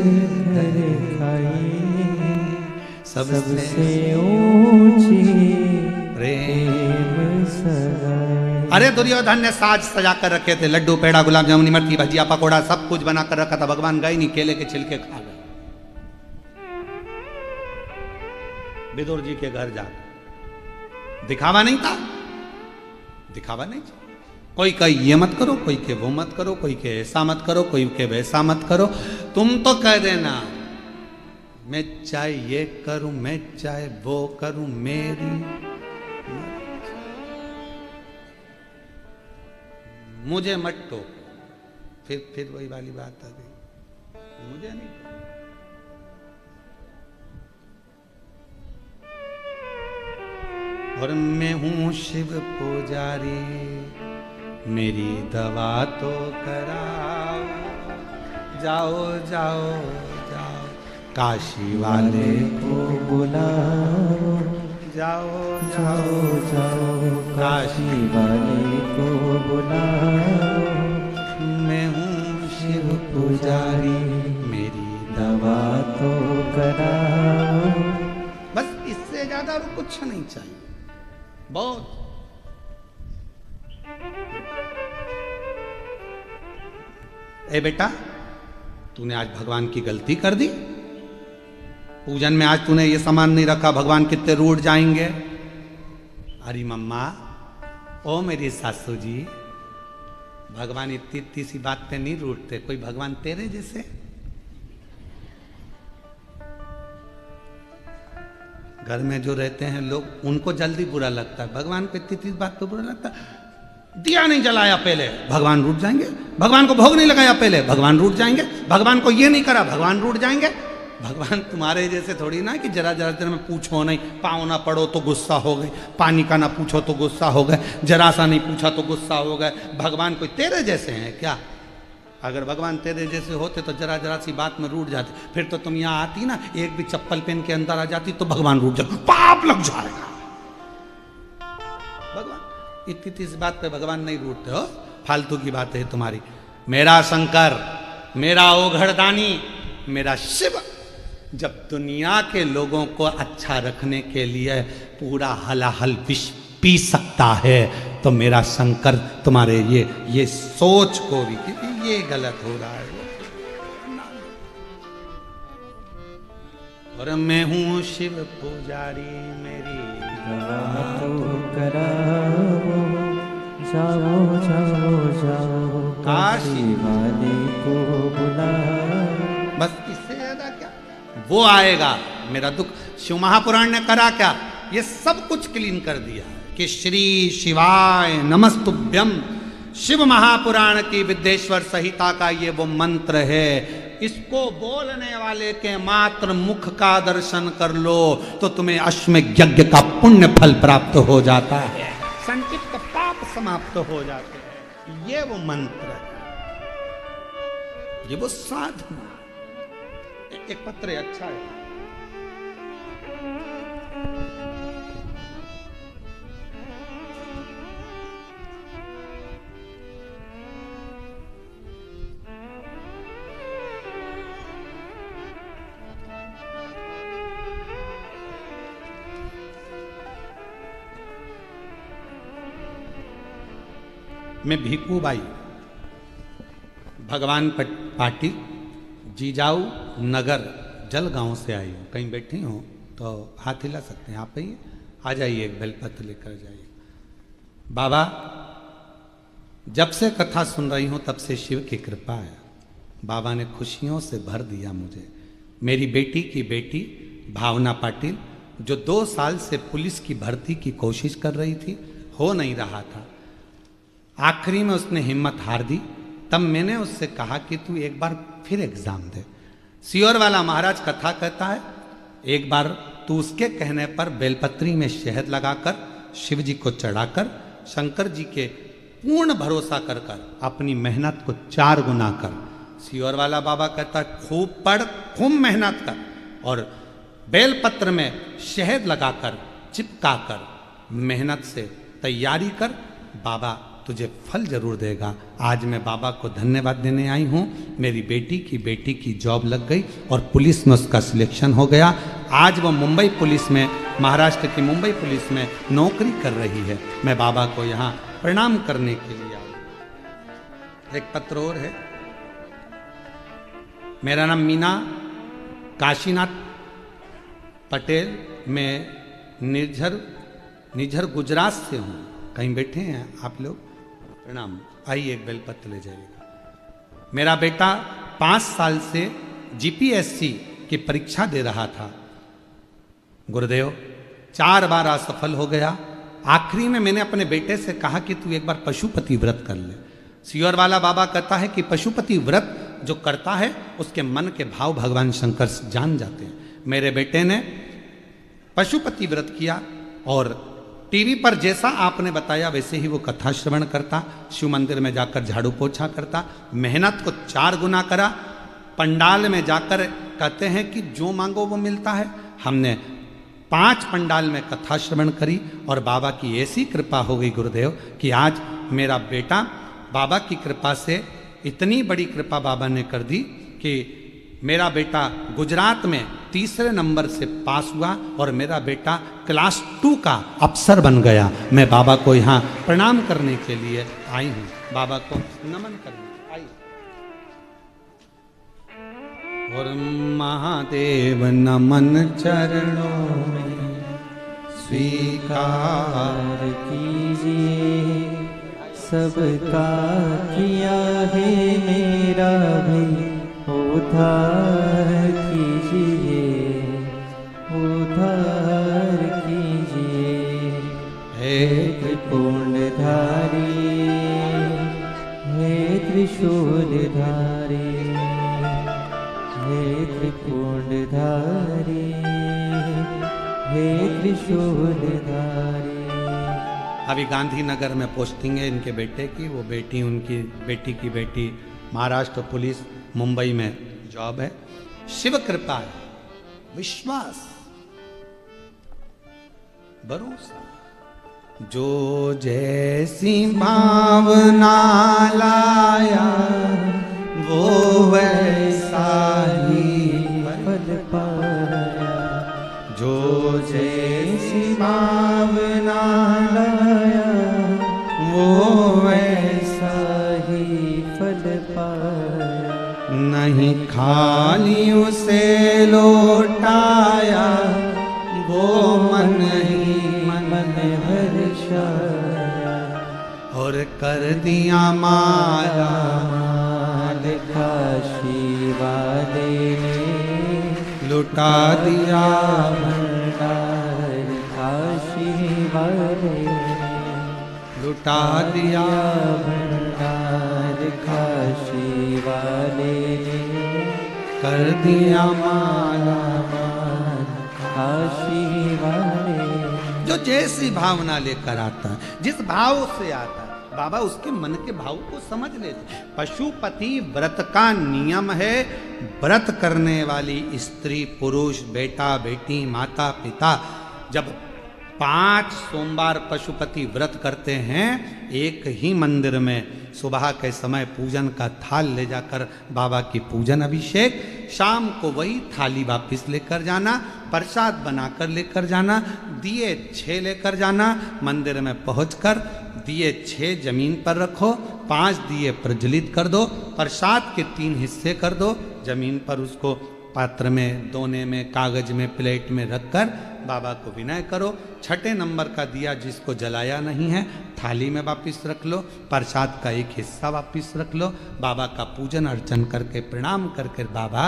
खाई, सबसे ऊंची प्रेम सगाई। अरे दुर्योधन ने साज सजा कर रखे थे, लड्डू पेड़ा गुलाब जामुन इमरती भजिया पकोड़ा सब कुछ बना कर रखा था। भगवान गए नहीं, केले के छिलके खा गए। विदुर जी के घर जाकर दिखावा नहीं था, दिखावा नहीं था। कोई कहे ये मत करो, कोई के वो मत करो, कोई के ऐसा मत करो, कोई के वैसा मत करो। तुम तो कह देना मैं चाहे ये करूं, मैं चाहे वो करूं, मेरी मुझे मत टोको। फिर वही वाली बात आ गई, मुझे नहीं। और मैं हूँ शिव पुजारी, मेरी दवा तो कराओ, जाओ जाओ जाओ काशी वाले को बुलाओ, जाओ जाओ जाओ काशी वाले को बुलाओ। मैं हूँ शिव पुजारी, मेरी दवा तो कराओ। बस इससे ज्यादा और कुछ नहीं चाहिए। बहुत ए बेटा, तूने आज भगवान की गलती कर दी। पूजन में आज तूने ये सामान नहीं रखा, भगवान कितने रूठ जाएंगे। अरे मम्मा, ओ मेरी सासू जी, भगवान इतनी इतनी सी बात पे नहीं रूठते। कोई भगवान तेरे जैसे। घर में जो रहते हैं लोग, उनको जल्दी बुरा लगता है, भगवान को इतनी इतनी बात तो बुरा लगता है। दिया नहीं जलाया पहले, भगवान रूठ जाएंगे। भगवान को भोग नहीं लगाया पहले, भगवान रूठ जाएंगे। भगवान को ये नहीं करा, भगवान रूठ जाएंगे। भगवान तुम्हारे जैसे थोड़ी ना कि जरा जरा देर में पूछो नहीं, पाँव ना पड़ो तो गुस्सा हो गए, पानी का ना पूछो तो गुस्सा हो गए, जरा सा नहीं पूछा तो गुस्सा हो गए। भगवान कोई तेरे जैसे हैं क्या? अगर भगवान तेरे जैसे होते तो जरा जरा सी बात में रूठ जाते। फिर तो तुम यहाँ आती ना, एक भी चप्पल पहन के अंदर आ जाती तो भगवान रूठ जाते, पाप लग जाएगा। भगवान इतनी इस बात पे भगवान नहीं रूठते हो, फालतू की बात है तुम्हारी। मेरा शंकर, मेरा ओघड़दानी, मेरा शिव जब दुनिया के लोगों को अच्छा रखने के लिए पूरा हलाहल विष पी सकता है तो मेरा शंकर तुम्हारे ये सोच को भी कि ये गलत हो रहा है। और मैं हूं शिव पुजारी, मेरी जाओ जाओ जाओ काशी वाले को बुला। बस इससे ज्यादा क्या वो आएगा। मेरा दुख शिव महापुराण ने करा क्या? ये सब कुछ क्लीन कर दिया कि श्री शिवाय नमस्तुभ्यम। शिव महापुराण की विद्येश्वर संहिता का ये वो मंत्र है। इसको बोलने वाले के मात्र मुख का दर्शन कर लो तो तुम्हें अश्वमेध यज्ञ का पुण्य फल प्राप्त हो जाता है, संचित पाप समाप्त हो जाते हैं। ये वो मंत्र है, ये वो साधना। एक पत्र है, अच्छा है। मैं भीकू बाई भगवान पाटिल जीजाऊ नगर जलगांव से आई हूँ। कहीं बैठी हूँ तो हाथ हिला सकते हैं, आप ही आ जाइए, एक बेलपत्र लेकर जाइए। बाबा, जब से कथा सुन रही हूँ तब से शिव की कृपा है। बाबा ने खुशियों से भर दिया मुझे। मेरी बेटी की बेटी भावना पाटिल, जो 2 साल से पुलिस की भर्ती की कोशिश कर रही थी, हो नहीं रहा था, आखिरी में उसने हिम्मत हार दी। तब मैंने उससे कहा कि तू एक बार फिर एग्जाम दे। सियोर वाला महाराज कथा कहता है, एक बार तू उसके कहने पर बेलपत्री में शहद लगाकर शिव जी को चढ़ाकर शंकर जी के पूर्ण भरोसा कर कर अपनी मेहनत को 4 गुना कर। सियोर वाला बाबा कहता है, खूब पढ़, खूब मेहनत कर और बेलपत्र में शहद लगाकर चिपकाकर मेहनत से तैयारी कर, बाबा तुझे फल जरूर देगा। आज मैं बाबा को धन्यवाद देने आई हूँ। मेरी बेटी की जॉब लग गई और पुलिस में उसका सिलेक्शन हो गया। आज वो मुंबई पुलिस में, महाराष्ट्र की मुंबई पुलिस में नौकरी कर रही है। मैं बाबा को यहाँ प्रणाम करने के लिए आया। एक पत्र और है। मेरा नाम मीना काशीनाथ पटेल, मैं निझर गुजरात से हूँ। कहीं बैठे हैं आप लोग? प्रणाम। आइए, एक बेलपत्र ले जाइएगा। मेरा बेटा 5 साल से जीपीएससी की परीक्षा दे रहा था। गुरुदेव 4 बार असफल हो गया। आखिरी में मैंने अपने बेटे से कहा कि तू एक बार पशुपति व्रत कर ले। सियोर वाला बाबा कहता है कि पशुपति व्रत जो करता है उसके मन के भाव भगवान शंकर जान जाते हैं। मेरे बेटे ने पशुपति व्रत किया और टीवी पर जैसा आपने बताया वैसे ही वो कथा श्रवण करता, शिव मंदिर में जाकर झाड़ू पोछा करता, मेहनत को 4 गुना करा। पंडाल में जाकर कहते हैं कि जो मांगो वो मिलता है। हमने 5 पंडाल में कथा श्रवण करी और बाबा की ऐसी कृपा हो गई गुरुदेव कि आज मेरा बेटा, बाबा की कृपा से इतनी बड़ी कृपा बाबा ने कर दी कि मेरा बेटा गुजरात में 3रे नंबर से पास हुआ और मेरा बेटा क्लास 2 का अफसर बन गया। मैं बाबा को यहाँ प्रणाम करने के लिए आई हूँ, बाबा को नमन करने आई। और महादेव नमन चरणों में स्वीकार कीजिए, सबका किया है मेरा भी उद्धार कीजिए, उद्धार कीजिए। हे त्रिपुंडधारी, हे त्रिशूलधारी, हे त्रिपुंडधारी, हे त्रिशूलधारी। अभी गांधीनगर में पोस्टिंग है इनके बेटे की, वो बेटी उनकी बेटी की बेटी महाराष्ट्र पुलिस मुंबई में जॉब है। शिव कृपा है, विश्वास, भरोसा। जो जैसी भावना लाया वो वैसा ही फल पाया। जो जैसी भावना लाया वो वैसा ही फल पाया। नहीं खाली उसे लौटाया वो मन ही मन हर्षाया। और कर दिया माला माल काशी वाले ने लुटा दिया भंडार। काशी वाले ने लुटा दिया भंडार। काशी वाले ने कर दिया माला। काशी वाले जो जैसी भावना लेकर आता है, जिस भाव से आता है, बाबा उसके मन के भाव को समझ लेते। पशुपति व्रत का नियम है, व्रत करने वाली स्त्री पुरुष बेटा बेटी माता पिता जब 5 सोमवार पशुपति व्रत करते हैं, एक ही मंदिर में सुबह के समय पूजन का थाल ले जाकर बाबा की पूजन अभिषेक, शाम को वही थाली वापस लेकर जाना, प्रसाद बनाकर लेकर जाना, दिए 6 लेकर जाना, मंदिर में पहुंचकर दिए 6 जमीन पर रखो, 5 दिए प्रज्वलित कर दो, प्रसाद के 3 हिस्से कर दो, जमीन पर उसको पात्र में, दोने में, कागज में, प्लेट में रखकर बाबा को विनय करो। 6ठे नंबर का दिया जिसको जलाया नहीं है थाली में वापिस रख लो, प्रसाद का एक हिस्सा वापिस रख लो, बाबा का पूजन अर्चन करके प्रणाम करके बाबा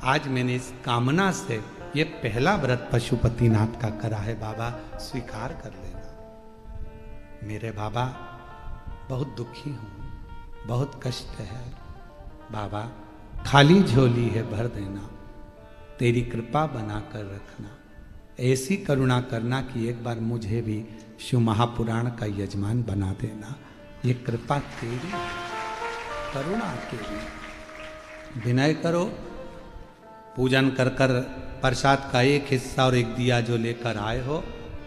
आज मैंने इस कामना से ये पहला व्रत पशुपतिनाथ का करा है, बाबा स्वीकार कर लेना। मेरे बाबा बहुत दुखी हूँ, बहुत कष्ट है, बाबा खाली झोली है भर देना, तेरी कृपा बनाकर रखना, ऐसी करुणा करना कि एक बार मुझे भी शिव महापुराण का यजमान बना देना। ये कृपा तेरी, करुणा तेरी। विनय करो, पूजन कर कर प्रसाद का एक हिस्सा और एक दिया जो लेकर आए हो,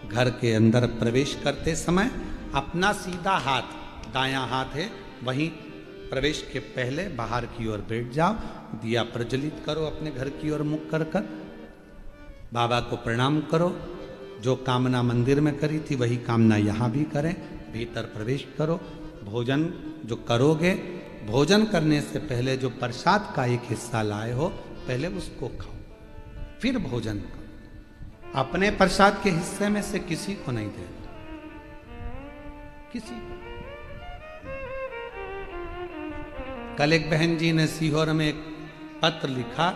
घर के अंदर प्रवेश करते समय अपना सीधा हाथ, दायां हाथ है, वहीं प्रवेश के पहले बाहर की ओर बैठ जाओ, दिया प्रज्वलित करो, अपने घर की ओर मुख कर कर बाबा को प्रणाम करो। जो कामना मंदिर में करी थी वही कामना यहाँ भी करें, भीतर प्रवेश करो। भोजन जो करोगे, भोजन करने से पहले जो प्रसाद का एक हिस्सा लाए हो पहले उसको खाओ, फिर भोजन करो। अपने प्रसाद के हिस्से में से किसी को नहीं देना, किसी को। कल एक बहन जी ने सीहोर में एक पत्र लिखा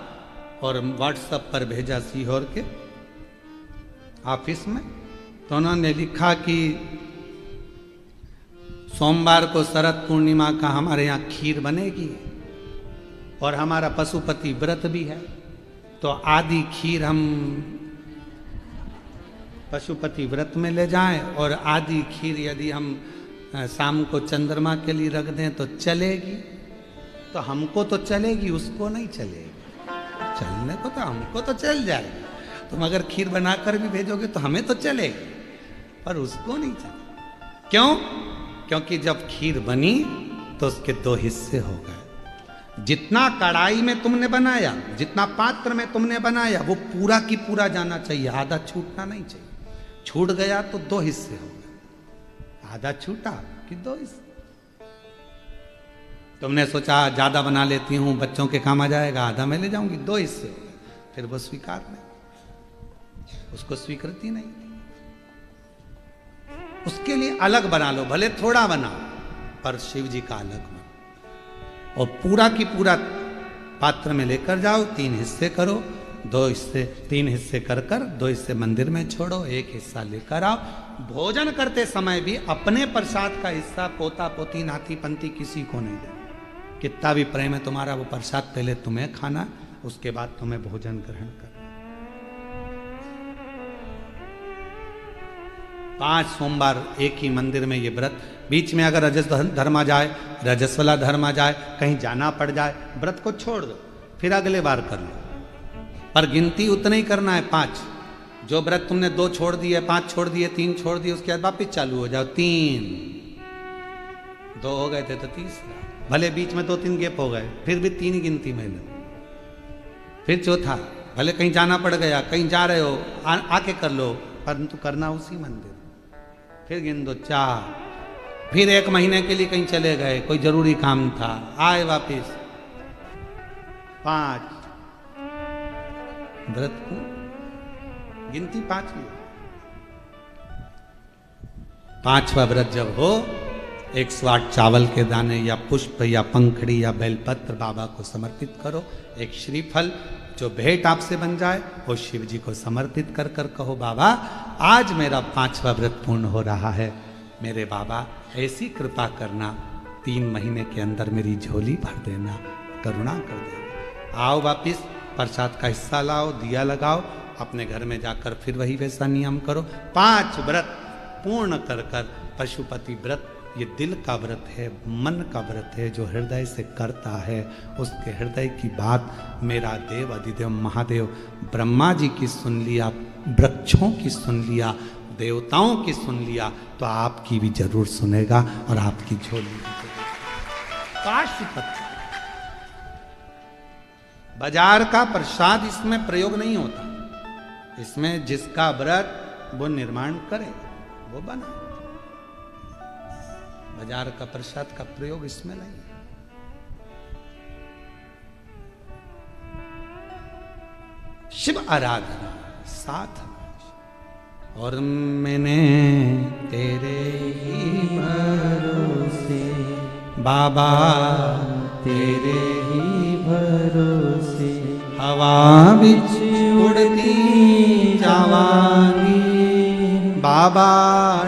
और व्हाट्सएप पर भेजा सीहोर के ऑफिस में, तो उन्होंने लिखा कि सोमवार को शरद पूर्णिमा का हमारे यहाँ खीर बनेगी और हमारा पशुपति व्रत भी है, तो आधी खीर हम पशुपति व्रत में ले जाएं और आधी खीर यदि हम शाम को चंद्रमा के लिए रख दें तो चलेगी। तो हमको तो चलेगी, उसको नहीं चलेगी। चलने को तो हमको तो चल जाएगा, तुम अगर खीर बनाकर भी भेजोगे तो हमें तो चलेगी, पर उसको नहीं चलेगा। क्यों? क्योंकि जब खीर बनी तो उसके 2 हिस्से हो गए। जितना कढ़ाई में तुमने बनाया, जितना पात्र में तुमने बनाया, वो पूरा की पूरा जाना चाहिए, आधा छूटना नहीं चाहिए। छूट गया तो 2 हिस्से हो गए, आधा छूटा कि 2 हिस्से। तुमने सोचा ज्यादा बना लेती हूं, बच्चों के काम आ जाएगा, आधा मैं ले जाऊंगी, 2 हिस्से हो गए। फिर वो स्वीकार नहीं, उसको स्वीकृति नहीं। उसके लिए अलग बना लो, भले थोड़ा बनाओ, पर शिव जी का अलग बनो। और पूरा की पूरा पात्र में लेकर जाओ, 3 हिस्से करो, 2 हिस्से, 3 हिस्से कर 2 हिस्से मंदिर में छोड़ो, 1 हिस्सा लेकर आओ। भोजन करते समय भी अपने प्रसाद का हिस्सा पोता पोती नाती पंती किसी को नहीं दे। कितना भी प्रेम है तुम्हारा, वो प्रसाद पहले तुम्हें खाना, उसके बाद तुम्हें भोजन ग्रहण करना। 5 सोमवार एक ही मंदिर में ये व्रत। बीच में अगर रजस धर्म आ जाए, रजस्वला धर्म आ जाए, कहीं जाना पड़ जाए, व्रत को छोड़ दो, फिर अगले बार कर लो। पर गिनती उतना ही करना है 5। जो व्रत तुमने 2 छोड़ दिए, 5 छोड़ दिए, 3 छोड़ दिए, उसके बाद वापिस चालू हो जाओ। 3 2 हो गए थे तो 30, भले बीच में 2-3 गैप हो गए, फिर भी 3 ही गिनती में लो। फिर चौथा, भले कहीं जाना पड़ गया, कहीं जा रहे हो, आके कर लो, परंतु करना उसी मंदिर। फिर गिन दो 4। फिर 1 महीने के लिए कहीं चले गए, कोई जरूरी काम था, आए वापिस 5। व्रत को गिनती 5 ही। 5वां व्रत जब हो, 108 चावल के दाने या पुष्प या पंखड़ी या बेलपत्र बाबा को समर्पित करो। एक श्रीफल जो भेंट आपसे बन जाए वो शिव जी को समर्पित कर कर कहो, बाबा आज मेरा 5वां व्रत पूर्ण हो रहा है, मेरे बाबा ऐसी कृपा करना, 3 महीने के अंदर मेरी झोली भर देना, करुणा कर देना। आओ वापिस प्रसाद का हिस्सा लाओ, दिया लगाओ, अपने घर में जाकर फिर वही वैसा नियम करो। 5 व्रत पूर्ण कर कर पशुपति व्रत, ये दिल का व्रत है, मन का व्रत है, जो हृदय से करता है उसके हृदय की बात मेरा देव अधिदेव महादेव ब्रह्मा जी की सुन लिया, वृक्षों की सुन लिया, देवताओं की सुन लिया, तो आपकी भी जरूर सुनेगा और आपकी झोली भी जरूर। पाशुपति बाजार का प्रसाद इसमें प्रयोग नहीं होता, इसमें जिसका व्रत वो निर्माण करे वो बना। बाजार का प्रसाद का प्रयोग इसमें नहीं है। शिव आराधना साथ, और मैंने तेरे ही भरोसे बाबा, तेरे ही भरोसे हवा बिच उड़ती जावांगी, बाबा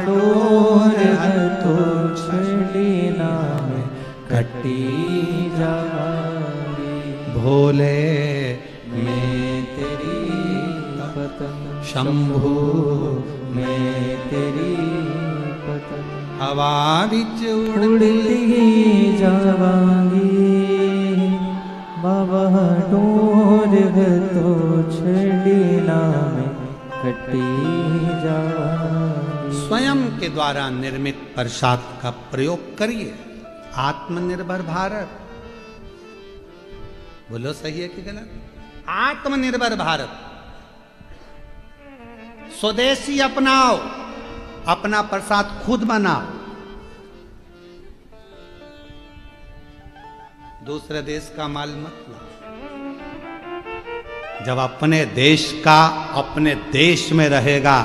डोर तो छड़ी नाम कटी जावांगी, भोले मैं तेरी पतंग, शंभू मैं तेरी पतंग, हवा बिच उड़ती जावांगी, बाबा डोर तो छड़ी नाम कटी जावांगी। स्वयं के द्वारा निर्मित प्रसाद का प्रयोग करिए। आत्मनिर्भर भारत, बोलो सही है कि गलत? आत्मनिर्भर भारत, स्वदेशी अपनाओ, अपना प्रसाद खुद बनाओ, दूसरे देश का माल मत लाओ। जब अपने देश का अपने देश में रहेगा,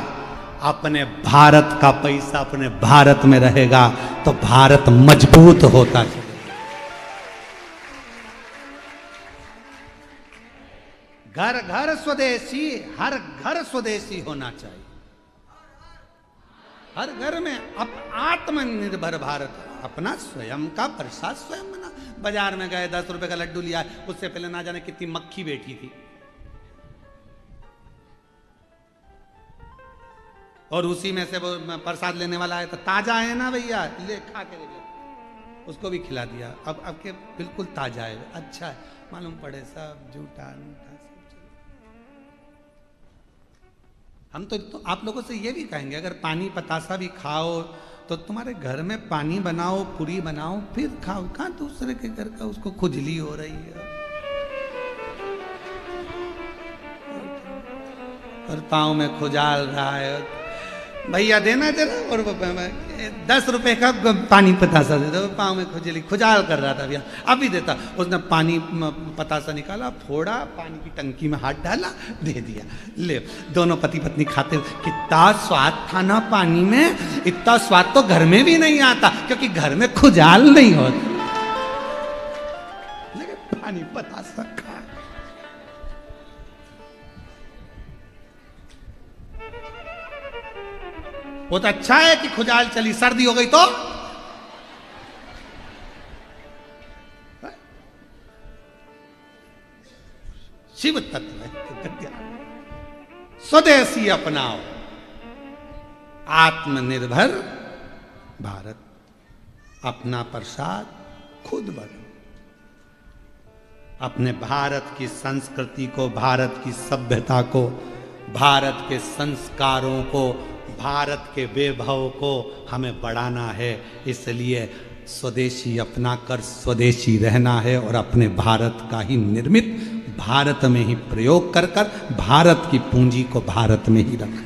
अपने भारत का पैसा अपने भारत में रहेगा, तो भारत मजबूत होता चलेगा। घर घर स्वदेशी, हर घर स्वदेशी होना चाहिए। हर घर में आत्मनिर्भर भारत, अपना स्वयं का प्रसाद स्वयं बना। बाजार में गए 10 रुपए का लड्डू लिया, उससे पहले ना जाने कितनी मक्खी बैठी थी, और उसी में से वो प्रसाद लेने वाला है तो ताजा है ना भैया, ले खा के ले, उसको भी खिला दिया। अब के बिल्कुल ताजा है, अच्छा है, मालूम पड़े सब झूठा मीठा सब। हम तो आप लोगों से ये भी कहेंगे, अगर पानी पतासा भी खाओ तो तुम्हारे घर में पानी बनाओ, पूरी बनाओ, फिर खाओ। कहाँ दूसरे के घर का उसको खुजली हो रही है और पाँव में खुजाल रहा है, भैया देना जरा, और 10 रुपए का पानी पतासा दे दो, पाँव में खुजली खुजाल कर रहा था भैया, अभी देता। उसने पानी पतासा निकाला, फोड़ा, पानी की टंकी में हाथ डाला, दे दिया, ले। दोनों पति पत्नी खाते, कितना स्वाद था ना पानी में, इतना स्वाद तो घर में भी नहीं आता, क्योंकि घर में खुजाल नहीं होता। लेकिन पानी पतासा खा, वो तो अच्छा है कि खुजाल चली, सर्दी हो गई तो शिव तत्व है। स्वदेशी अपनाओ, आत्मनिर्भर भारत। अपना प्रसाद खुद बनो। अपने भारत की संस्कृति को, भारत की सभ्यता को, भारत के संस्कारों को, भारत के वैभव को हमें बढ़ाना है। इसलिए स्वदेशी अपना कर स्वदेशी रहना है और अपने भारत का ही निर्मित भारत में ही प्रयोग कर कर भारत की पूंजी को भारत में ही रखना,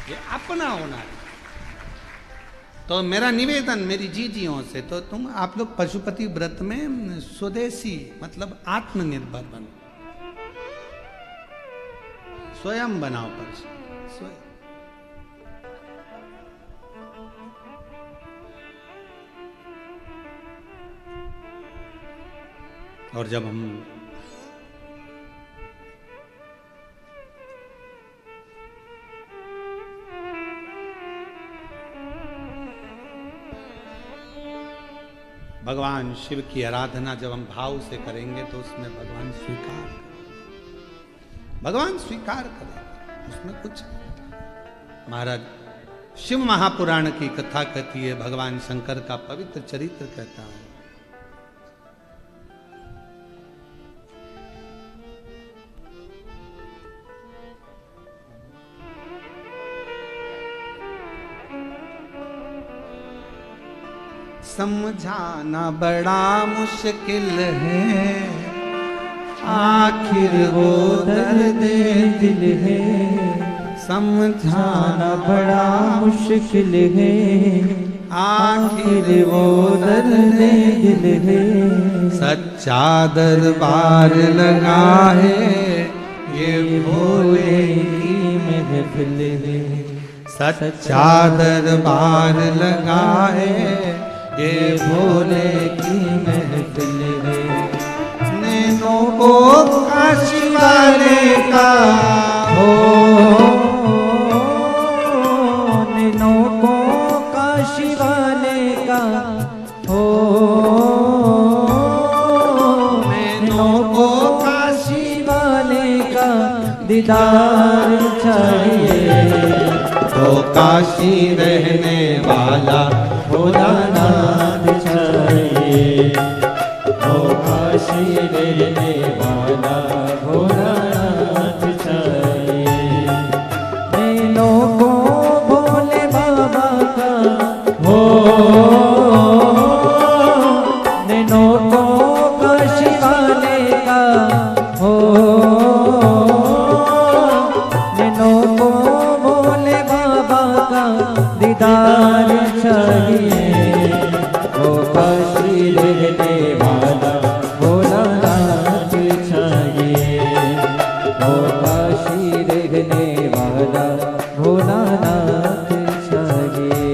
ये अपना होना है। तो मेरा निवेदन मेरी जीजियों से, तो तुम आप लोग पशुपति व्रत में स्वदेशी मतलब आत्मनिर्भर बनो, स्वयं बनाओ पर स्वयं। और जब हम भगवान शिव की आराधना जब हम भाव से करेंगे तो उसमें भगवान स्वीकार करेगा, उसमें कुछ। महाराज शिव महापुराण की कथा कहती है, भगवान शंकर का पवित्र चरित्र कहता है। समझाना बड़ा मुश्किल है, आखिर वो दर्द दिल है। समझाना बड़ा मुश्किल है, आखिर वो दर्द दिल है। सच्चा दरबार लगा है, ये भोले की महफिल है। सच्चा दरबार लगा है, ये भोले की महफिल है। नैनों को काशी वाले का हो, नैनों को काशी वाले का हो, नैनों को काशी वाले का दीदार चाहिए। तो काशी रहने वाला भोलानाथ चाहिए, ओ काशी रहने वाला भोलानाथ चाहिए। नैनों को भोले बाबा का हो, नैनों को काशी वाले का हो, नैनों को भोले बाबा का दीदार चाहिए। ओ काशी रहने वाला भोलानाथ चाहिए, ओ काशी रहने वाला भोलानाथ चाहिए।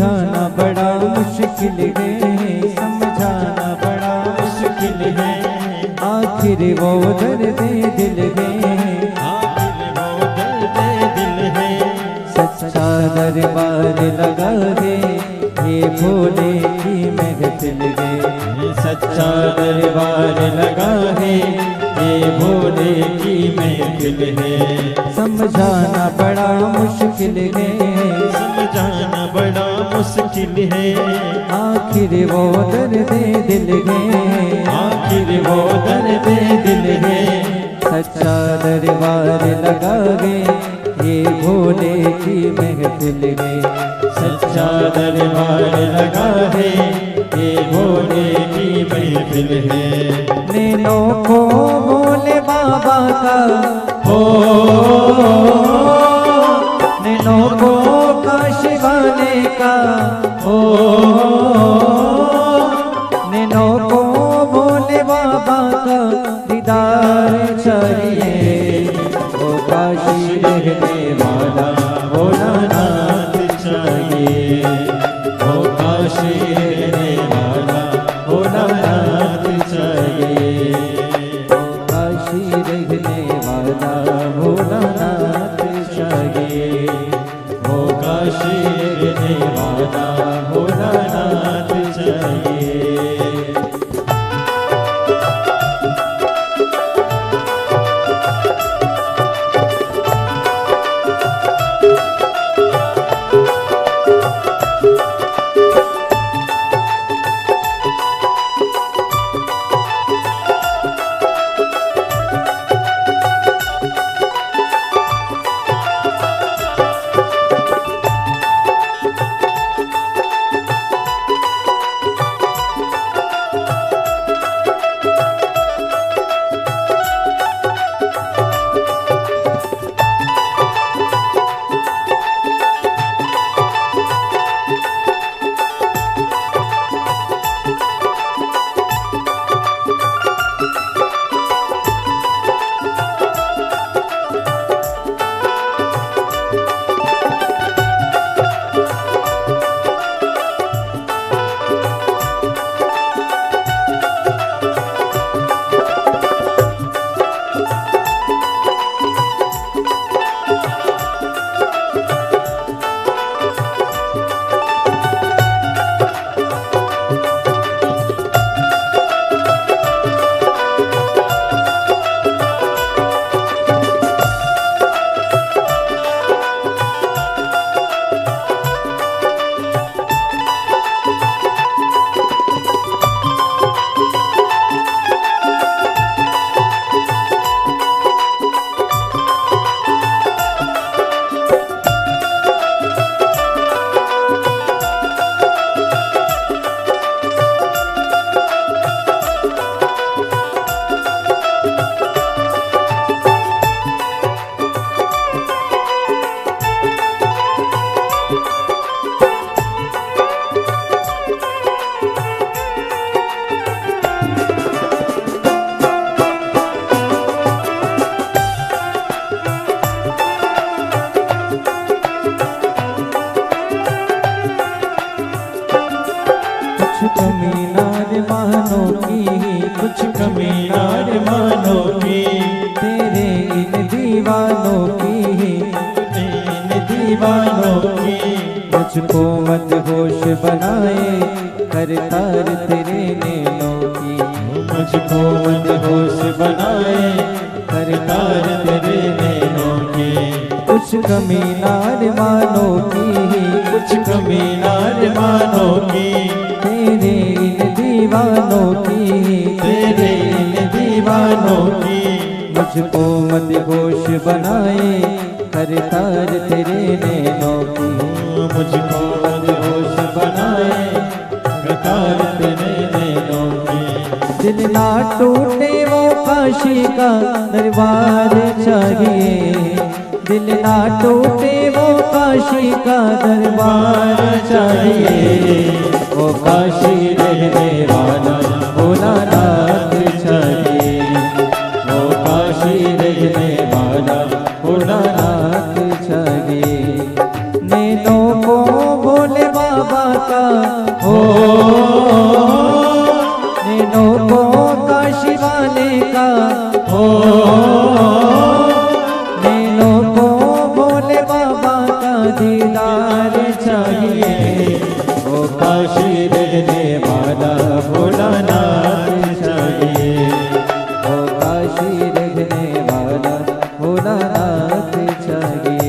समझाना बड़ा मुश्किल है, समझाना बड़ा मुश्किल है। आखिर वो दर्द दिल है, आखिर वो दर्द दिल है। सच्चा दरबार लगा है, ये भोले की महफिल है। सच्चा दरबार लगा है, ये भोले की महफिल है। समझाना बड़ा मुश्किल है, समझाना बड़ा मुश्किल है। आखिर वो दर्द दिल है, आखिर वो दर्द दिल है। सच्चा दरबार लगा है, ये भोले की महफिल है। सच्चा दरबार लगा है, ये भोले की महफिल है। नैनों को भोले बाबा का हो नैनों को काश वाले का हो नैनों को भोले बाबा का दीदार चाहिए। वो काशी रहने वाला भोलानाथ चाहिए। वो काशी रहने वाला भोलानाथ चाहिए। वो काशी रहने वाला भोलानाथ चाहिए। वो काशी रहने वाला भोलानाथ चाहिए। कुछ कमी नार मानो की तेरे इन दीवानों की इन दीवानों की मुझको मत होश बनाए करतार तेरे नैनों की मुझको मत होश बनाए करतार तेरे नैनों की कुछ कमी नार मानो की कुछ कमी नार मानो की तेरे इन दीवानों की तेरे इन दीवानों की मुझको मत होश बनाए करतार तेरे नैनों की मुझको मत होश बनाए करतार तेरे नैनों की दिल ना टूटे वो काशी का दरबार चाहिए दिल ना टूटे वो काशी का दरबार चाहिए वो काशी रहने वाला भोलानाथ चाहिए वो काशी रहने वाला भोलानाथ चाहिए नैनों को भोले बाबा का हो, नैनों को काशी वाले का हो, नैनों को भोले बाबा का दीदार चाहिए। वो काशी रहने वाला भोलानाथ चाहिए। वो काशी रहने वाला भोलानाथ चाहिए।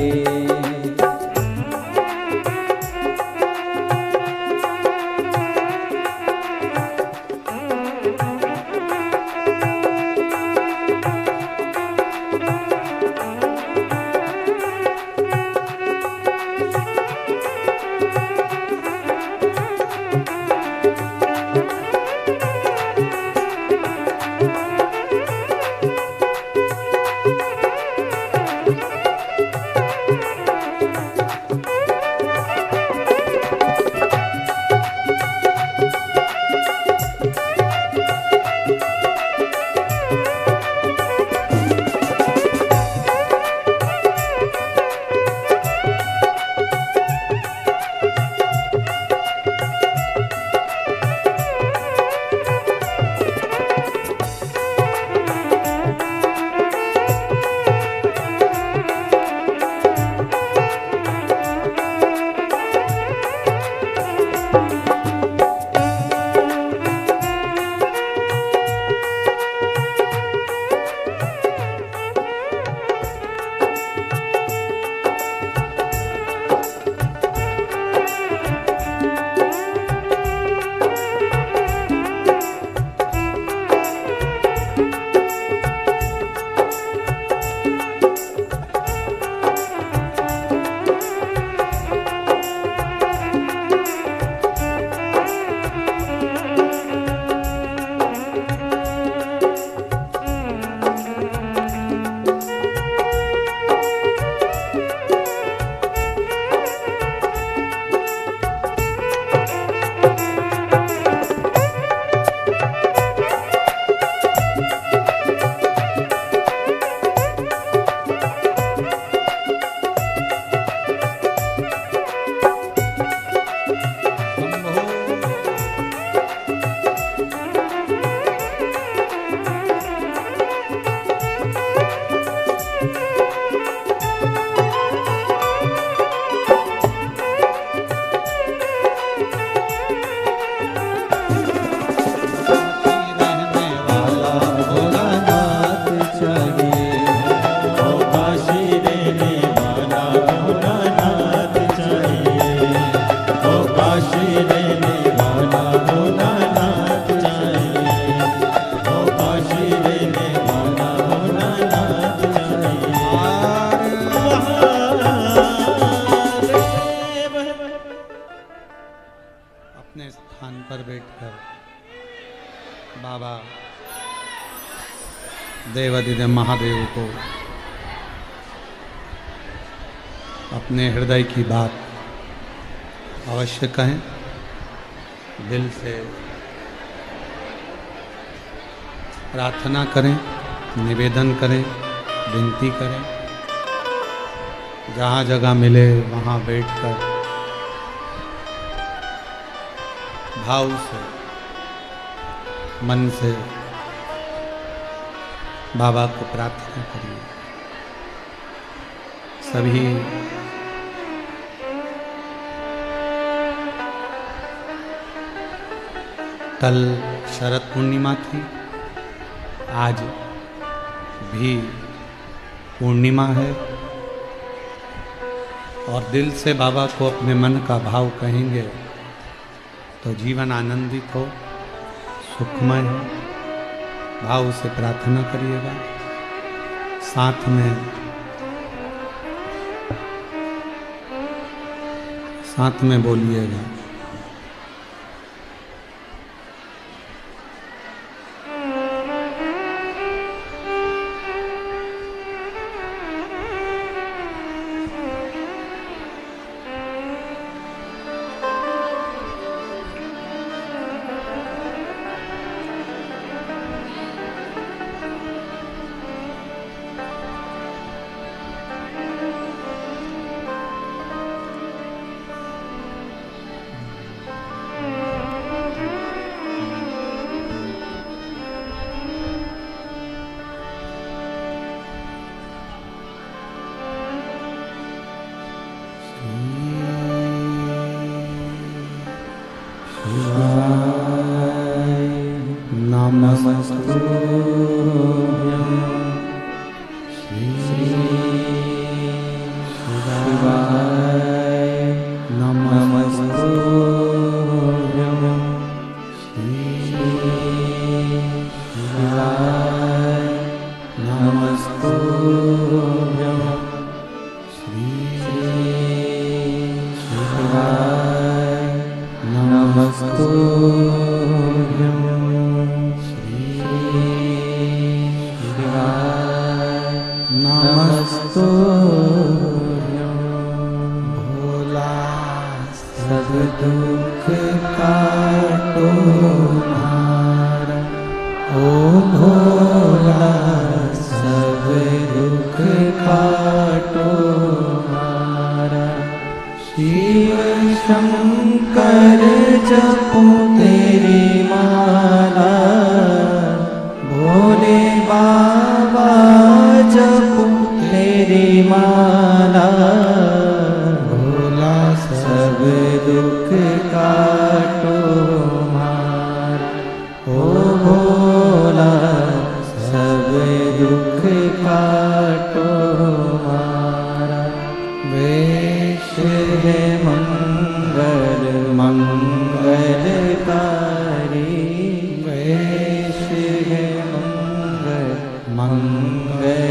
बाबा देवाधिदेव महादेव को अपने हृदय की बात अवश्य कहें, दिल से प्रार्थना करें, निवेदन करें, विनती करें। जहाँ जगह मिले वहाँ बैठकर भाव से, मन से बाबा को प्रार्थना करिए। सभी कल शरद पूर्णिमा थी, आज भी पूर्णिमा है और दिल से बाबा को अपने मन का भाव कहेंगे तो जीवन आनंदित हो, सुखमय हो। भाव से प्रार्थना करिएगा, साथ में बोलिएगा। नमस्तुभ्यं श्री शिवाय नमस्तुभ्यं श्री शिवाय नमस्तुभ्यं श्री शिवाय नमस्तुभ्यं नमस्तुभ्यं भोला सब दुख काटो हमारा ओ भोला सब दुख काटो हमारा शिव शंकर जपो तेरी माला भोले बाबा जपो तेरी माला भोला सब दुख काटो हमारा ओ भोला सब दुख काटो हमारा वेश है मंगल मंगलकारी वेश है मंगलकारी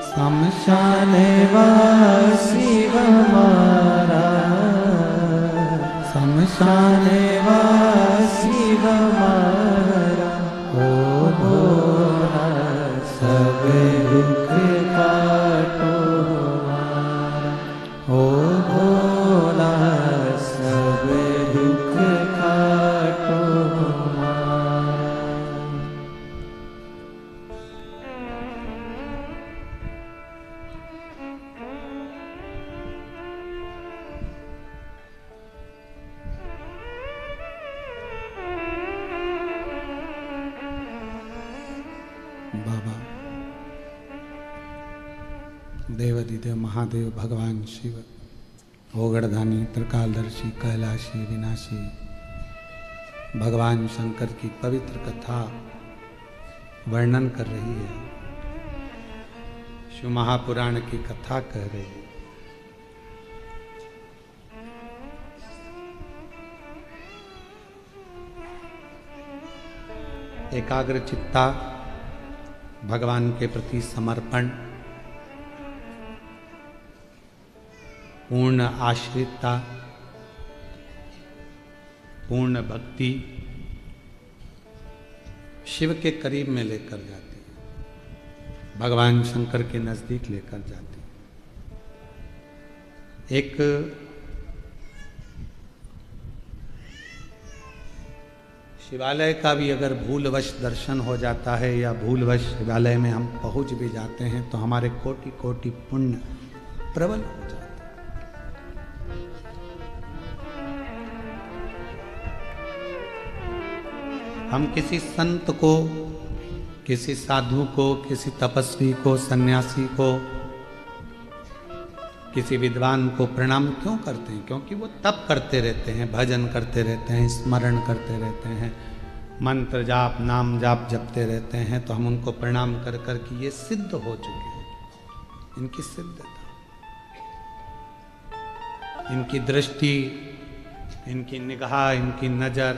शमशान वासी हमारा शमशान वासी हमारा ओ भोला सब दुख काटो हमारा ओ भोला सब दुख काटो हमारा। बाबा देवाधिदेव महादेव भगवान शिव ओगड़धानी त्रिकालदर्शी कैलाशी विनाशी भगवान शंकर की पवित्र कथा वर्णन कर रही है। शिव महापुराण की कथा कह रही है। एकाग्र चित्ता भगवान के प्रति समर्पण पूर्ण आश्रितता पूर्ण भक्ति शिव के करीब में लेकर जाती है, भगवान शंकर के नजदीक लेकर जाती है। एक शिवालय का भी अगर भूलवश दर्शन हो जाता है या भूलवश शिवालय में हम पहुंच भी जाते हैं तो हमारे कोटि कोटि पुण्य प्रबल हो जाते हैं। हम किसी संत को, किसी साधु को, किसी तपस्वी को, सन्यासी को, किसी विद्वान को प्रणाम क्यों करते हैं? क्योंकि वो तप करते रहते हैं, भजन करते रहते हैं, स्मरण करते रहते हैं, मंत्र जाप नाम जाप जपते रहते हैं। तो हम उनको प्रणाम कर कर कि ये सिद्ध हो चुके हैं, इनकी सिद्धता, इनकी दृष्टि, इनकी निगाह, इनकी नजर,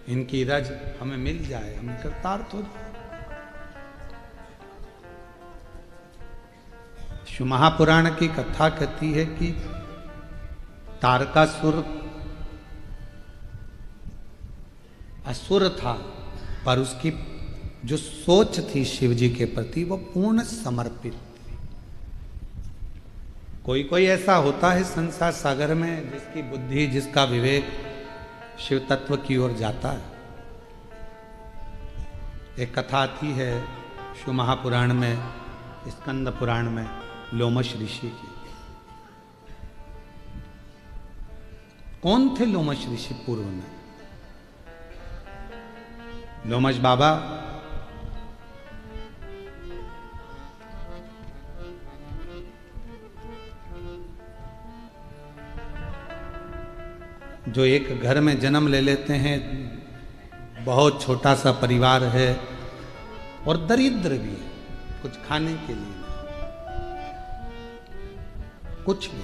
इनकी रज हमें मिल जाए, हम कृतार्थ हो जाए। शिव महापुराण की कथा कहती है कि तारकासुर असुर था, पर उसकी जो सोच थी शिव जी के प्रति वो पूर्ण समर्पित थी। कोई कोई ऐसा होता है संसार सागर में जिसकी बुद्धि, जिसका विवेक शिव तत्व की ओर जाता है। एक कथा आती है शिव महापुराण में, स्कंद पुराण में, लोमश ऋषि की। कौन थे लोमश ऋषि पूर्व में? लोमश बाबा जो एक घर में जन्म ले लेते हैं, बहुत छोटा सा परिवार है और दरिद्र भी है, कुछ खाने के लिए कुछ भी।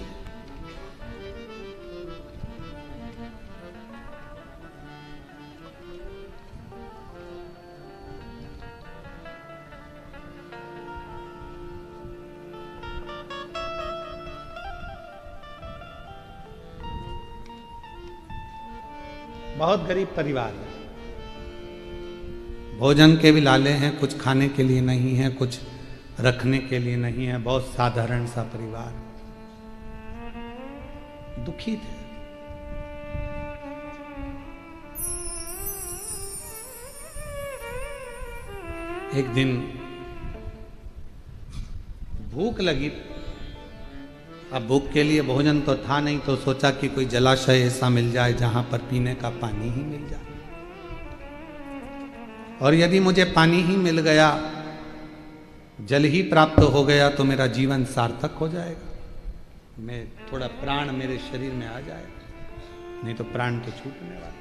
बहुत गरीब परिवार है, भोजन के भी लाले हैं, कुछ खाने के लिए नहीं है, कुछ रखने के लिए नहीं है, बहुत साधारण सा परिवार, दुखी थे। एक दिन भूख लगी, अब भूख के लिए भोजन तो था नहीं, तो सोचा कि कोई जलाशय ऐसा मिल जाए जहां पर पीने का पानी ही मिल जाए, और यदि मुझे पानी ही मिल गया, जल ही प्राप्त हो गया, तो मेरा जीवन सार्थक हो जाएगा, मैं थोड़ा प्राण मेरे शरीर में आ जाएगा, नहीं तो प्राण तो छूटने वाला।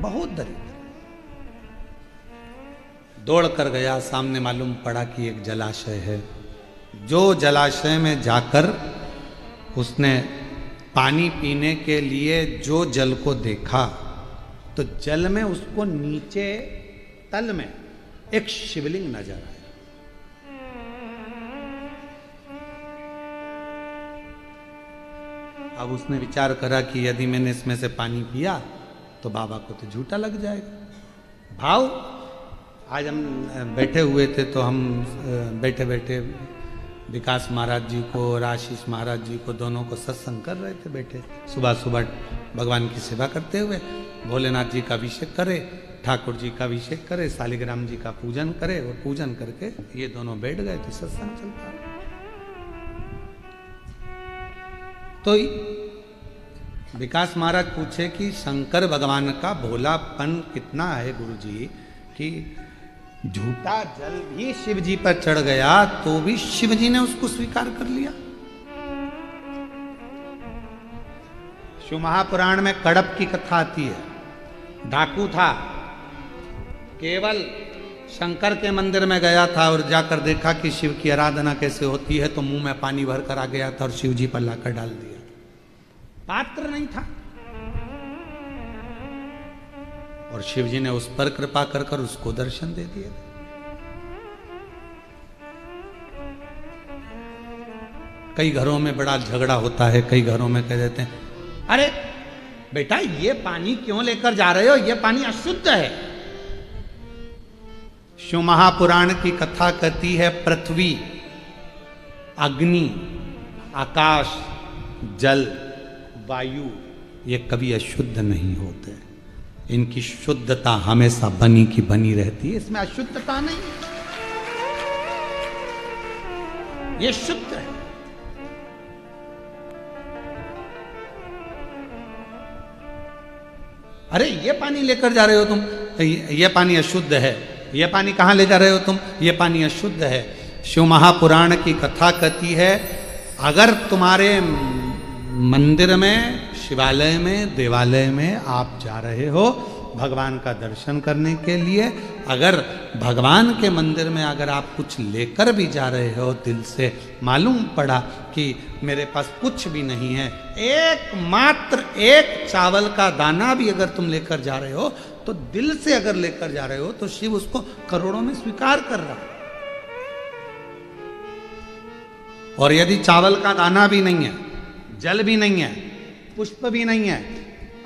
बहुत दरिद्र दौड़ कर गया, सामने मालूम पड़ा कि एक जलाशय है। जो जलाशय में जाकर उसने पानी पीने के लिए जो जल को देखा, तो जल में उसको नीचे तल में एक शिवलिंग नजर आया। अब उसने विचार करा कि यदि मैंने इसमें से पानी पिया तो बाबा को तो झूठा लग जाएगा। भाव आज हम बैठे हुए थे, तो हम बैठे बैठे विकास महाराज जी को और आशीष महाराज जी को, दोनों को सत्संग कर रहे थे बैठे, सुबह सुबह भगवान की सेवा करते हुए। भोलेनाथ जी का अभिषेक करे, ठाकुर जी का अभिषेक करे, शालिग्राम जी का पूजन करे, और पूजन करके ये दोनों बैठ गए, तो सत्संग चलता। तो विकास महाराज पूछे कि शंकर भगवान का भोलापन कितना है गुरुजी, कि झूठा जल भी शिव जी पर चढ़ गया तो भी शिव जी ने उसको स्वीकार कर लिया। शिव महापुराण में कड़प की कथा आती है। डाकू था, केवल शंकर के मंदिर में गया था और जाकर देखा कि शिव की आराधना कैसे होती है, तो मुंह में पानी भर कर आ गया था और शिव जी पर लाकर डाल दिया। पात्र नहीं था, और शिव जी ने उस पर कृपा कर कर उसको दर्शन दे दिए। कई घरों में बड़ा झगड़ा होता है, कई घरों में कह देते हैं, अरे बेटा ये पानी क्यों लेकर जा रहे हो, ये पानी अशुद्ध है। शिव महापुराण की कथा कहती है, पृथ्वी, अग्नि, आकाश, जल, वायु, ये कभी अशुद्ध नहीं होते, इनकी शुद्धता हमेशा बनी की बनी रहती है, इसमें अशुद्धता नहीं, ये शुद्ध है। अरे ये पानी लेकर जा रहे हो तुम, ये पानी अशुद्ध है, ये पानी कहां ले जा रहे हो तुम, ये पानी अशुद्ध है। शिव महापुराण की कथा कहती है, अगर तुम्हारे मंदिर में, शिवालय में, देवालय में आप जा रहे हो भगवान का दर्शन करने के लिए, अगर भगवान के मंदिर में अगर आप कुछ लेकर भी जा रहे हो, दिल से मालूम पड़ा कि मेरे पास कुछ भी नहीं है, एकमात्र एक चावल का दाना भी अगर तुम लेकर जा रहे हो, तो दिल से अगर लेकर जा रहे हो, तो शिव उसको करोड़ों में स्वीकार कर रहा है। और यदि चावल का दाना भी नहीं है, जल भी नहीं है, पुष्प भी नहीं है,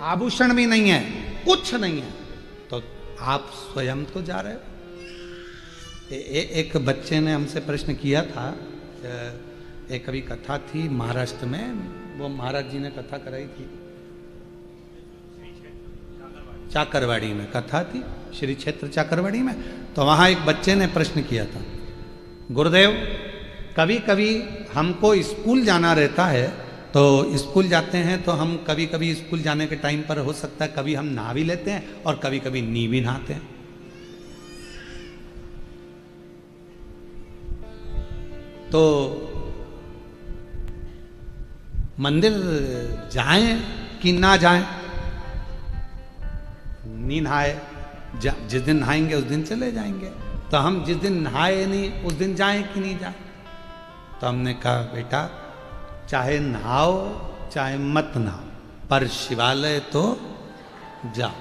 आभूषण भी नहीं है, कुछ नहीं है, तो आप स्वयं तो जा रहे हो। एक बच्चे ने हमसे प्रश्न किया था, एक कभी कथा थी महाराष्ट्र में, वो महाराज जी ने कथा कराई थी, चाकरवाड़ी में कथा थी, श्री क्षेत्र चाकरवाड़ी में। तो वहां एक बच्चे ने प्रश्न किया था, गुरुदेव कभी कभी हमको स्कूल जाना रहता है, तो स्कूल जाते हैं तो हम कभी कभी स्कूल जाने के टाइम पर हो सकता है कभी हम नहा भी लेते हैं और कभी कभी नी भी नहाते हैं। तो मंदिर जाएं कि ना जाएं? नहीं नहाए, जिस दिन नहाएंगे उस दिन चले जाएंगे। तो हम जिस दिन नहाए नहीं उस दिन जाएं कि नहीं जाएं? तो हमने कहा बेटा चाहे नहाओ चाहे मत नहाओ, पर शिवालय तो जाओ,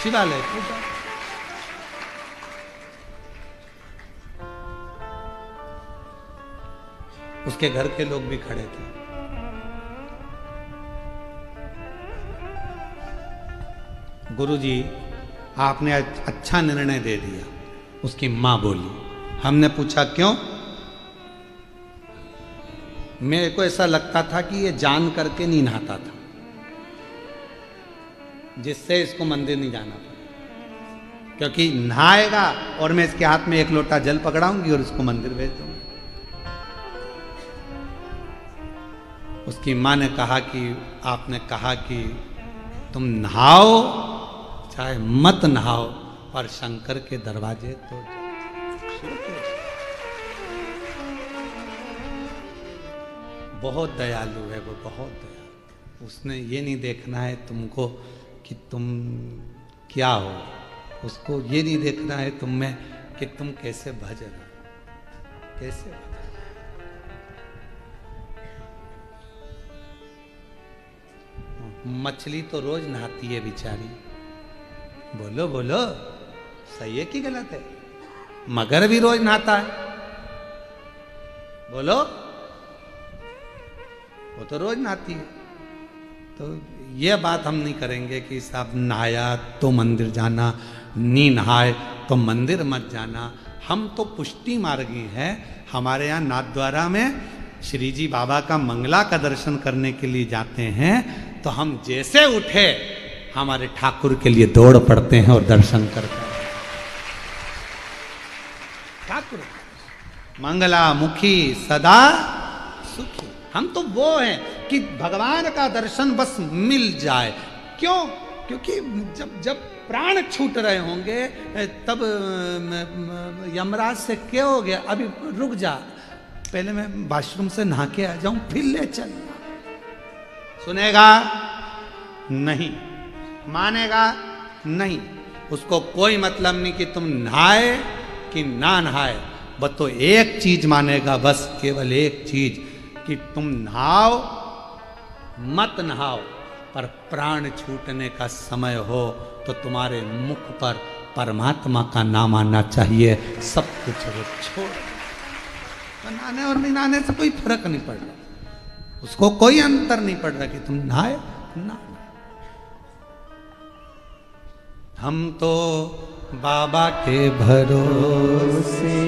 शिवालय तो जाओ। उसके घर के लोग भी खड़े थे। गुरुजी आपने अच्छा निर्णय दे दिया, उसकी मां बोली। हमने पूछा क्यों? मेरे को ऐसा लगता था कि ये जान करके नहीं नहाता था, जिससे इसको मंदिर नहीं जाना पड़ा, क्योंकि नहाएगा और मैं इसके हाथ में एक लोटा जल पकड़ाऊंगी और इसको मंदिर भेज दूंगी। उसकी मां ने कहा कि आपने कहा कि तुम नहाओ चाहे मत नहाओ, पर शंकर के दरवाजे तो जाओ। बहुत दयालु है वो, बहुत दयालु। उसने ये नहीं देखना है तुमको कि तुम क्या हो, उसको ये नहीं देखना है तुम में कि तुम कैसे भजन, कैसे भजन। मछली तो रोज नहाती है बेचारी, बोलो बोलो सही है कि गलत है? मगर भी रोज नहाता है, बोलो, वो तो रोज नहाती है। तो ये बात हम नहीं करेंगे कि साहब नहाया तो मंदिर जाना, नहीं नहाए तो मंदिर मत जाना। हम तो पुष्टि मार्गी हैं। हमारे यहाँ नाथद्वारा में श्री जी बाबा का मंगला का दर्शन करने के लिए जाते हैं, तो हम जैसे उठे हमारे ठाकुर के लिए दौड़ पड़ते हैं और दर्शन करते हैं। ठाकुर मंगला मुखी सदा सुखी। हम तो वो हैं कि भगवान का दर्शन बस मिल जाए। क्यों? क्योंकि जब प्राण छूट रहे होंगे तब यमराज से क्या हो गया, अभी रुक जा, पहले मैं वॉशरूम से नहा के आ जाऊं फिर ले चल। सुनेगा नहीं, मानेगा नहीं। उसको कोई मतलब नहीं कि तुम नहाए कि ना नहाए, बस तो एक चीज मानेगा, बस केवल एक चीज कि तुम नहाओ मत नहाओ, पर प्राण छूटने का समय हो तो तुम्हारे मुख पर परमात्मा का नाम आना चाहिए। सब कुछ वो छोड़, नहाने और नहीं नहाने से कोई फर्क नहीं पड़ रहा, उसको कोई अंतर नहीं पड़ रहा कि तुम नहाए ना। हम तो बाबा के भरोसे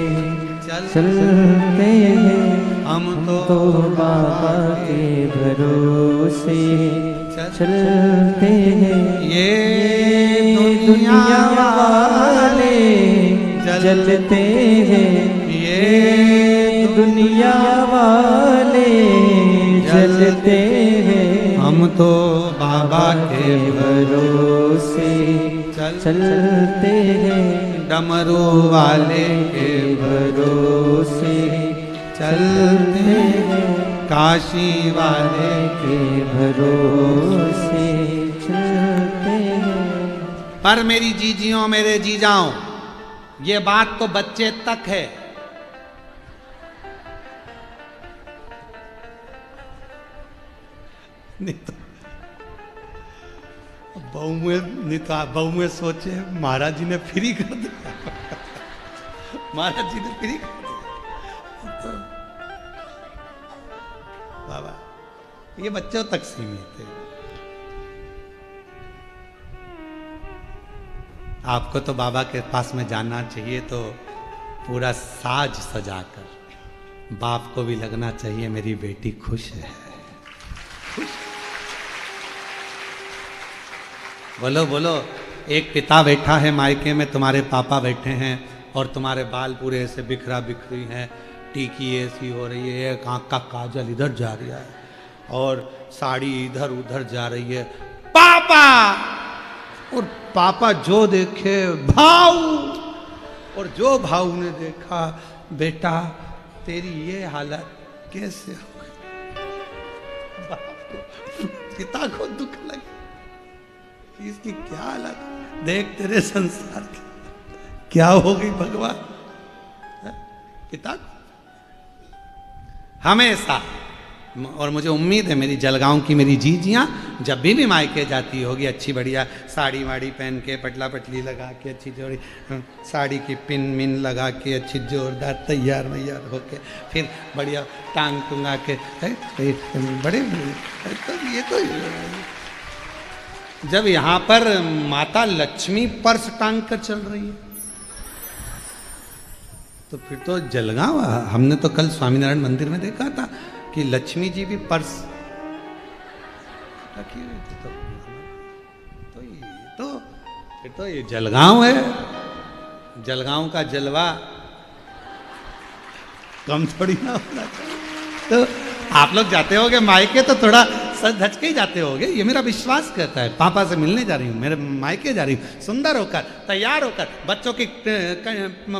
चलते हैं, हम तो बाबा के भरोसे चलते हैं। ये दुनिया वाले जलते हैं, ये दुनिया वाले जलते हैं। हम तो बाबा के भरोसे चलते हैं, डमरू वाले के भरोसे चलते हैं, काशी वाले के भरोसे चलते हैं। पर मेरी जीजियों मेरे जीजाओं, ये बात तो बच्चे तक है। नहीं तो बहू में सोचे महाराज जी ने फ्री कर दिया, महाराज जी ने फ्री कर दिया। तो बाबा ये बच्चों तक सीमित है। आपको तो बाबा के पास में जाना चाहिए तो पूरा साज सजाकर, बाप को भी लगना चाहिए मेरी बेटी खुश है, खुश। बोलो बोलो, एक पिता बैठा है मायके में, तुम्हारे पापा बैठे हैं और तुम्हारे बाल पूरे ऐसे बिखरा बिखरी हैं, टीकी ऐसी हो रही है, एक आँख का काजल इधर जा रहा है और साड़ी इधर उधर जा रही है। पापा, और पापा जो देखे भाऊ, और जो भाऊ ने देखा बेटा तेरी ये हालत कैसे हो गई। पिता को दुख लगे, इसकी क्या हालत, देख तेरे संसार की क्या हो गई भगवान। पिता हमेशा, और मुझे उम्मीद है मेरी जलगांव की मेरी जीजियां जब भी मायके जाती होगी अच्छी बढ़िया साड़ी वाड़ी पहन के पटला पटली लगा के अच्छी जोड़ी साड़ी की पिन मिन लगा के अच्छी जोरदार तैयार वैयार होके फिर बढ़िया टांग टूंगा के बड़े तो ये तो जब यहाँ पर माता लक्ष्मी पर्स टांग कर चल रही है तो फिर तो जलगांव। हमने तो कल स्वामीनारायण मंदिर में देखा था कि लक्ष्मी जी भी पर्स रखी हुई थी। तो फिर तो ये जलगांव है, जलगांव का जलवा कम थोड़ी ना होना चाहिए। तो आप लोग जाते होगे मायके तो थोड़ा सच धज के ही जाते होगे, ये मेरा विश्वास कहता है। पापा से मिलने जा रही हूँ, मेरे मायके जा रही हूँ, सुंदर होकर तैयार होकर बच्चों की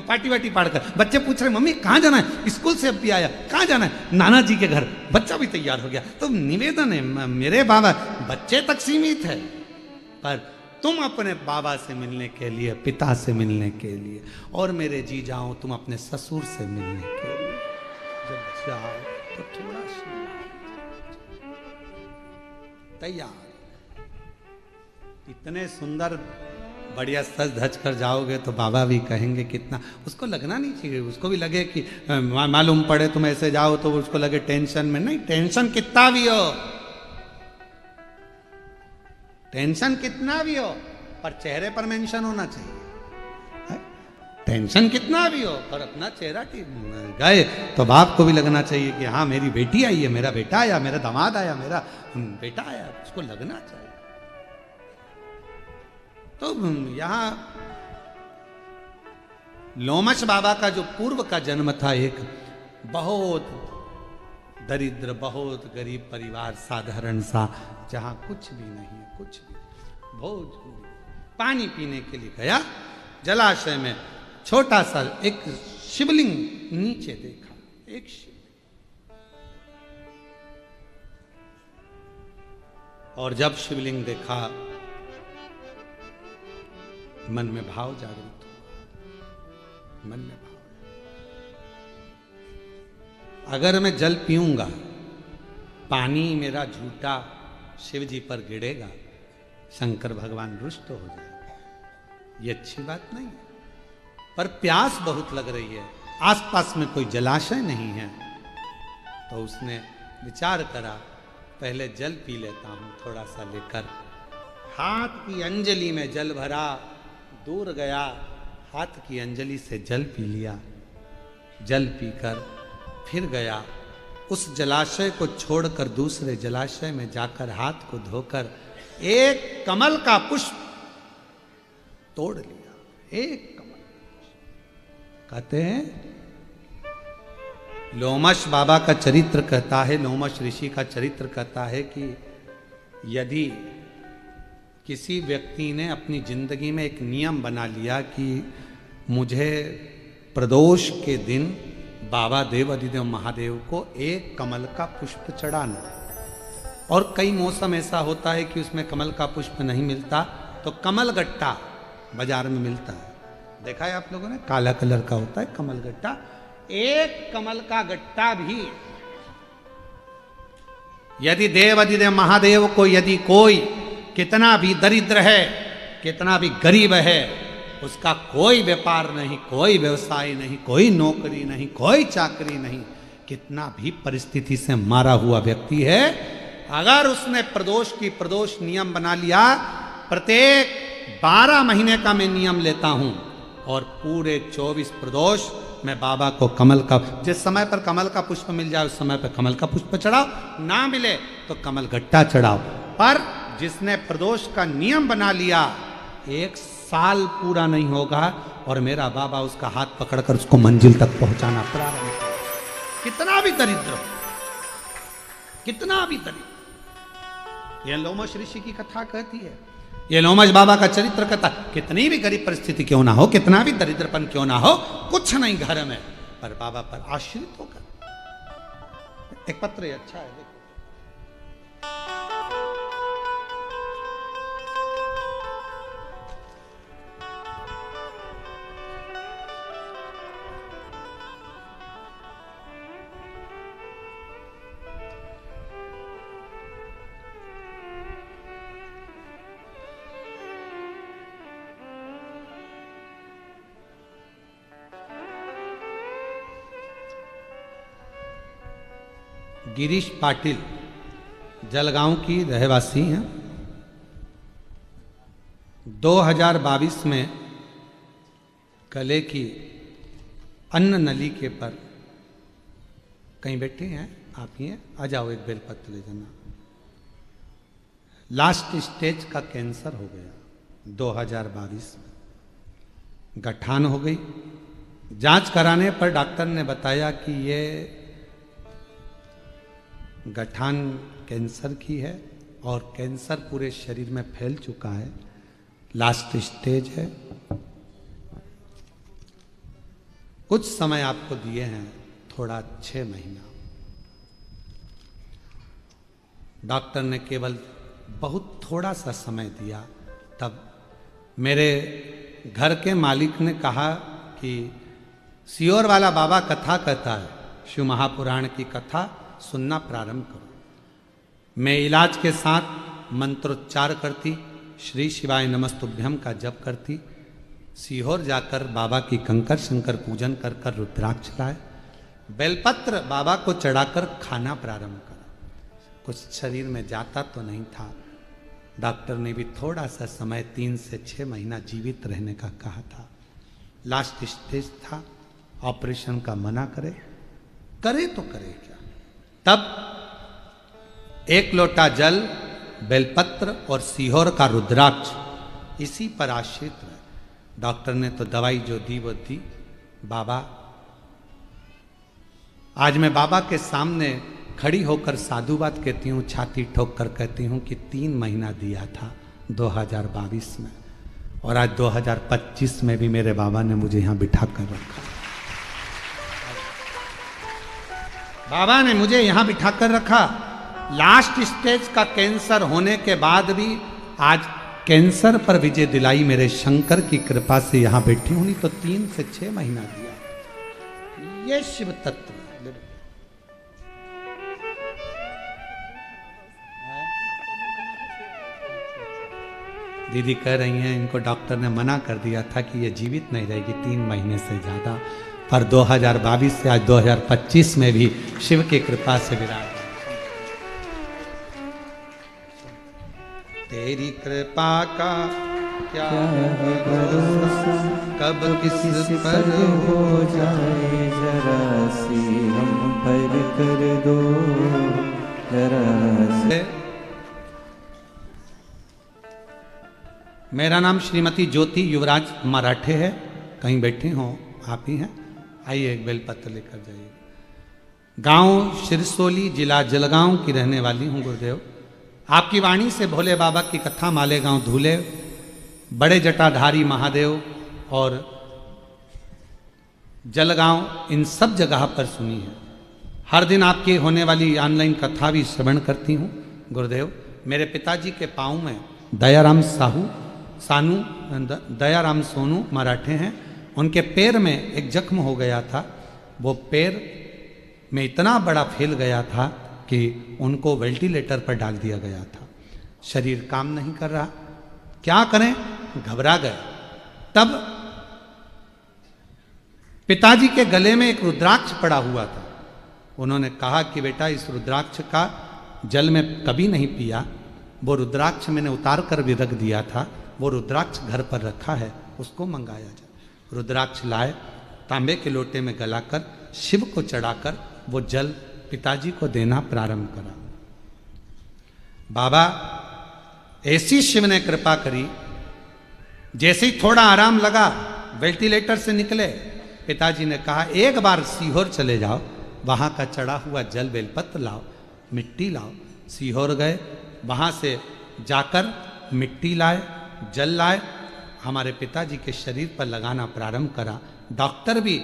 पार्टी वाटी पाड़कर। बच्चे पूछ रहे मम्मी कहाँ जाना है, स्कूल से अब भी आया, कहाँ जाना है, नाना जी के घर। बच्चा भी तैयार हो गया। तो निवेदन है मेरे बाबा, बच्चे तक सीमित है पर तुम अपने बाबा से मिलने के लिए, पिता से मिलने के लिए, और मेरे जी जाओ तुम अपने ससुर से मिलने के लिए जब जाओ तो थोड़ा तैयार, इतने सुंदर बढ़िया सज धज कर जाओगे तो बाबा भी कहेंगे कितना। उसको लगना नहीं चाहिए, उसको भी लगे कि मालूम पड़े तुम ऐसे जाओ तो उसको लगे टेंशन में। नहीं, टेंशन कितना भी हो, टेंशन कितना भी हो पर चेहरे पर मेंशन होना चाहिए। टेंशन कितना भी हो पर अपना चेहरा गए तो बाप को भी लगना चाहिए कि हाँ मेरी बेटी आई है, मेरा बेटा आया, मेरा दामाद आया, मेरा बेटा आया, उसको लगना चाहिए। तो यहाँ लोमश बाबा का जो पूर्व का जन्म था, एक बहुत दरिद्र बहुत गरीब परिवार, साधारण सा, जहां कुछ भी नहीं है, कुछ भी, बहुत पानी पीने के लिए गया जलाशय में, छोटा सा एक शिवलिंग नीचे देखा, एक शिवलिंग, और जब शिवलिंग देखा मन में भाव जागृत हुआ, मन में भाव, अगर मैं जल पीऊंगा पानी मेरा झूठा शिव जी पर गिरेगा, शंकर भगवान रुष्ट हो जाएगा, ये अच्छी बात नहीं है। पर प्यास बहुत लग रही है, आसपास में कोई जलाशय नहीं है, तो उसने विचार करा पहले जल पी लेता हूं थोड़ा सा लेकर। हाथ की अंजलि में जल भरा, दूर गया, हाथ की अंजलि से जल पी लिया, जल पीकर फिर गया, उस जलाशय को छोड़कर दूसरे जलाशय में जाकर हाथ को धोकर एक कमल का पुष्प तोड़ लिया। एक कमल, कहते हैं लोमश बाबा का चरित्र कहता है, लोमश ऋषि का चरित्र कहता है कि यदि किसी व्यक्ति ने अपनी जिंदगी में एक नियम बना लिया कि मुझे प्रदोष के दिन बाबा देव अधिदेव महादेव को एक कमल का पुष्प चढ़ाना, और कई मौसम ऐसा होता है कि उसमें कमल का पुष्प नहीं मिलता तो कमल गट्टा बाजार में मिलता है, देखा है आप लोगों ने, काला कलर का होता है कमल गट्टा। एक कमल का गट्टा भी यदि देव अधिदेव महादेव को, यदि कोई कितना भी दरिद्र है, कितना भी गरीब है, उसका कोई व्यापार नहीं, कोई व्यवसाय नहीं, कोई नौकरी नहीं, कोई चाकरी नहीं, कितना भी परिस्थिति से मारा हुआ व्यक्ति है, अगर उसने प्रदोष की प्रदोष नियम बना लिया, प्रत्येक 12 महीने का मैं नियम लेता हूं और पूरे 24 प्रदोष मैं बाबा को कमल का, जिस समय पर कमल का पुष्प मिल जाए उस समय पर कमल का पुष्प चढ़ाओ, ना मिले तो कमल गट्टा चढ़ाओ। पर जिसने प्रदोष का नियम बना लिया, 1 साल पूरा नहीं होगा और मेरा बाबा उसका हाथ पकड़कर उसको मंजिल तक पहुंचाना प्रारंभ करेगा। कितना भी दरिद्र हो, कितना भी दरिद्र, यह लोमश ऋषि की कथा कहती है, ये लोमश बाबा का चरित्र कहता, कितनी भी गरीब परिस्थिति क्यों ना हो, कितना भी दरिद्रपन क्यों ना हो, कुछ नहीं घर में, पर बाबा पर आश्रित होकर। एक पत्र अच्छा है, देखो, गिरीश पाटिल जलगांव की रहवासी हैं। 2022 में गले की अन्न नली के पर कहीं बैठे हैं आप ही हैं, आ जाओ एक बेलपत्र ले जाना। लास्ट स्टेज का कैंसर हो गया 2022 में, गठान हो गई। जांच कराने पर डॉक्टर ने बताया कि ये गठान कैंसर की है और कैंसर पूरे शरीर में फैल चुका है, लास्ट स्टेज है। कुछ समय आपको दिए हैं, थोड़ा 6 महीना। डॉक्टर ने केवल बहुत थोड़ा सा समय दिया। तब मेरे घर के मालिक ने कहा कि सियोर वाला बाबा कथा कहता है, शिव महापुराण की कथा सुनना प्रारंभ करो। मैं इलाज के साथ मंत्रोच्चार करती, श्री शिवाय नमस्तुभ्यम का जप करती, सीहोर जाकर बाबा की कंकर शंकर पूजन कर कर रुद्राक्ष लाए, बेलपत्र बाबा को चढ़ाकर खाना प्रारंभ करा। कुछ शरीर में जाता तो नहीं था। डॉक्टर ने भी थोड़ा सा समय 3 से 6 महीना जीवित रहने का कहा था। लास्ट स्टेज था, ऑपरेशन का मना करे तो करे क्या। तब 1 लोटा जल, बेलपत्र और सीहोर का रुद्राक्ष इसी पर आश्रित रहे। डॉक्टर ने तो दवाई जो दी वो दी। बाबा, आज मैं बाबा के सामने खड़ी होकर साधुवाद कहती हूँ, छाती ठोक कर कहती हूँ कि 3 महीना दिया था 2022 में, और आज 2025 में भी मेरे बाबा ने मुझे यहाँ बिठा कर रखा। बाबा ने मुझे यहाँ बिठा कर रखा। लास्ट स्टेज का कैंसर होने के बाद भी आज कैंसर पर विजय दिलाई मेरे शंकर की कृपा से यहाँ बैठी हूं। नहीं तो 3 से 6 महीना दिया। ये शिव तत्व। दीदी कह रही हैं इनको डॉक्टर ने मना कर दिया था कि ये जीवित नहीं रहेगी 3 महीने से ज्यादा, पर 2022 से आज 2025 में भी शिव की कृपा से विराट। तेरी कृपा का क्या है भरोसा, कब किस पर हो जाए जरा सी हम पर कर दो जरा सी। मेरा नाम श्रीमती ज्योति युवराज मराठे है। कहीं बैठे हो आप ही हैं, आइए एक बेलपत्र लेकर जाइए। गांव शिरसोली, जिला जलगांव की रहने वाली हूं गुरुदेव। आपकी वाणी से भोले बाबा की कथा मालेगांव धूले, बड़े जटाधारी महादेव और जलगांव, इन सब जगह पर सुनी है। हर दिन आपकी होने वाली ऑनलाइन कथा भी श्रवण करती हूँ गुरुदेव। मेरे पिताजी के पाँव में दयाराम दयाराम सोनू मराठे हैं। उनके पैर में एक जख्म हो गया था। वो पैर में इतना बड़ा फैल गया था कि उनको वेंटिलेटर पर डाल दिया गया था। शरीर काम नहीं कर रहा, क्या करें, घबरा गए। तब पिताजी के गले में एक रुद्राक्ष पड़ा हुआ था। उन्होंने कहा कि बेटा इस रुद्राक्ष का जल में कभी नहीं पिया, वो रुद्राक्ष मैंने उतार कर भी रख दिया था, वो रुद्राक्ष घर पर रखा है, उसको मंगाया जाए। रुद्राक्ष लाए, तांबे के लोटे में गलाकर शिव को चढ़ाकर वो जल पिताजी को देना प्रारंभ करा। बाबा ऐसी शिव ने कृपा करी, जैसे ही थोड़ा आराम लगा वेंटिलेटर से निकले, पिताजी ने कहा एक बार सीहोर चले जाओ, वहां का चढ़ा हुआ जल बेलपत्र लाओ, मिट्टी लाओ। सीहोर गए, वहां से जाकर मिट्टी लाए, जल लाए, हमारे पिताजी के शरीर पर लगाना प्रारंभ करा। डॉक्टर भी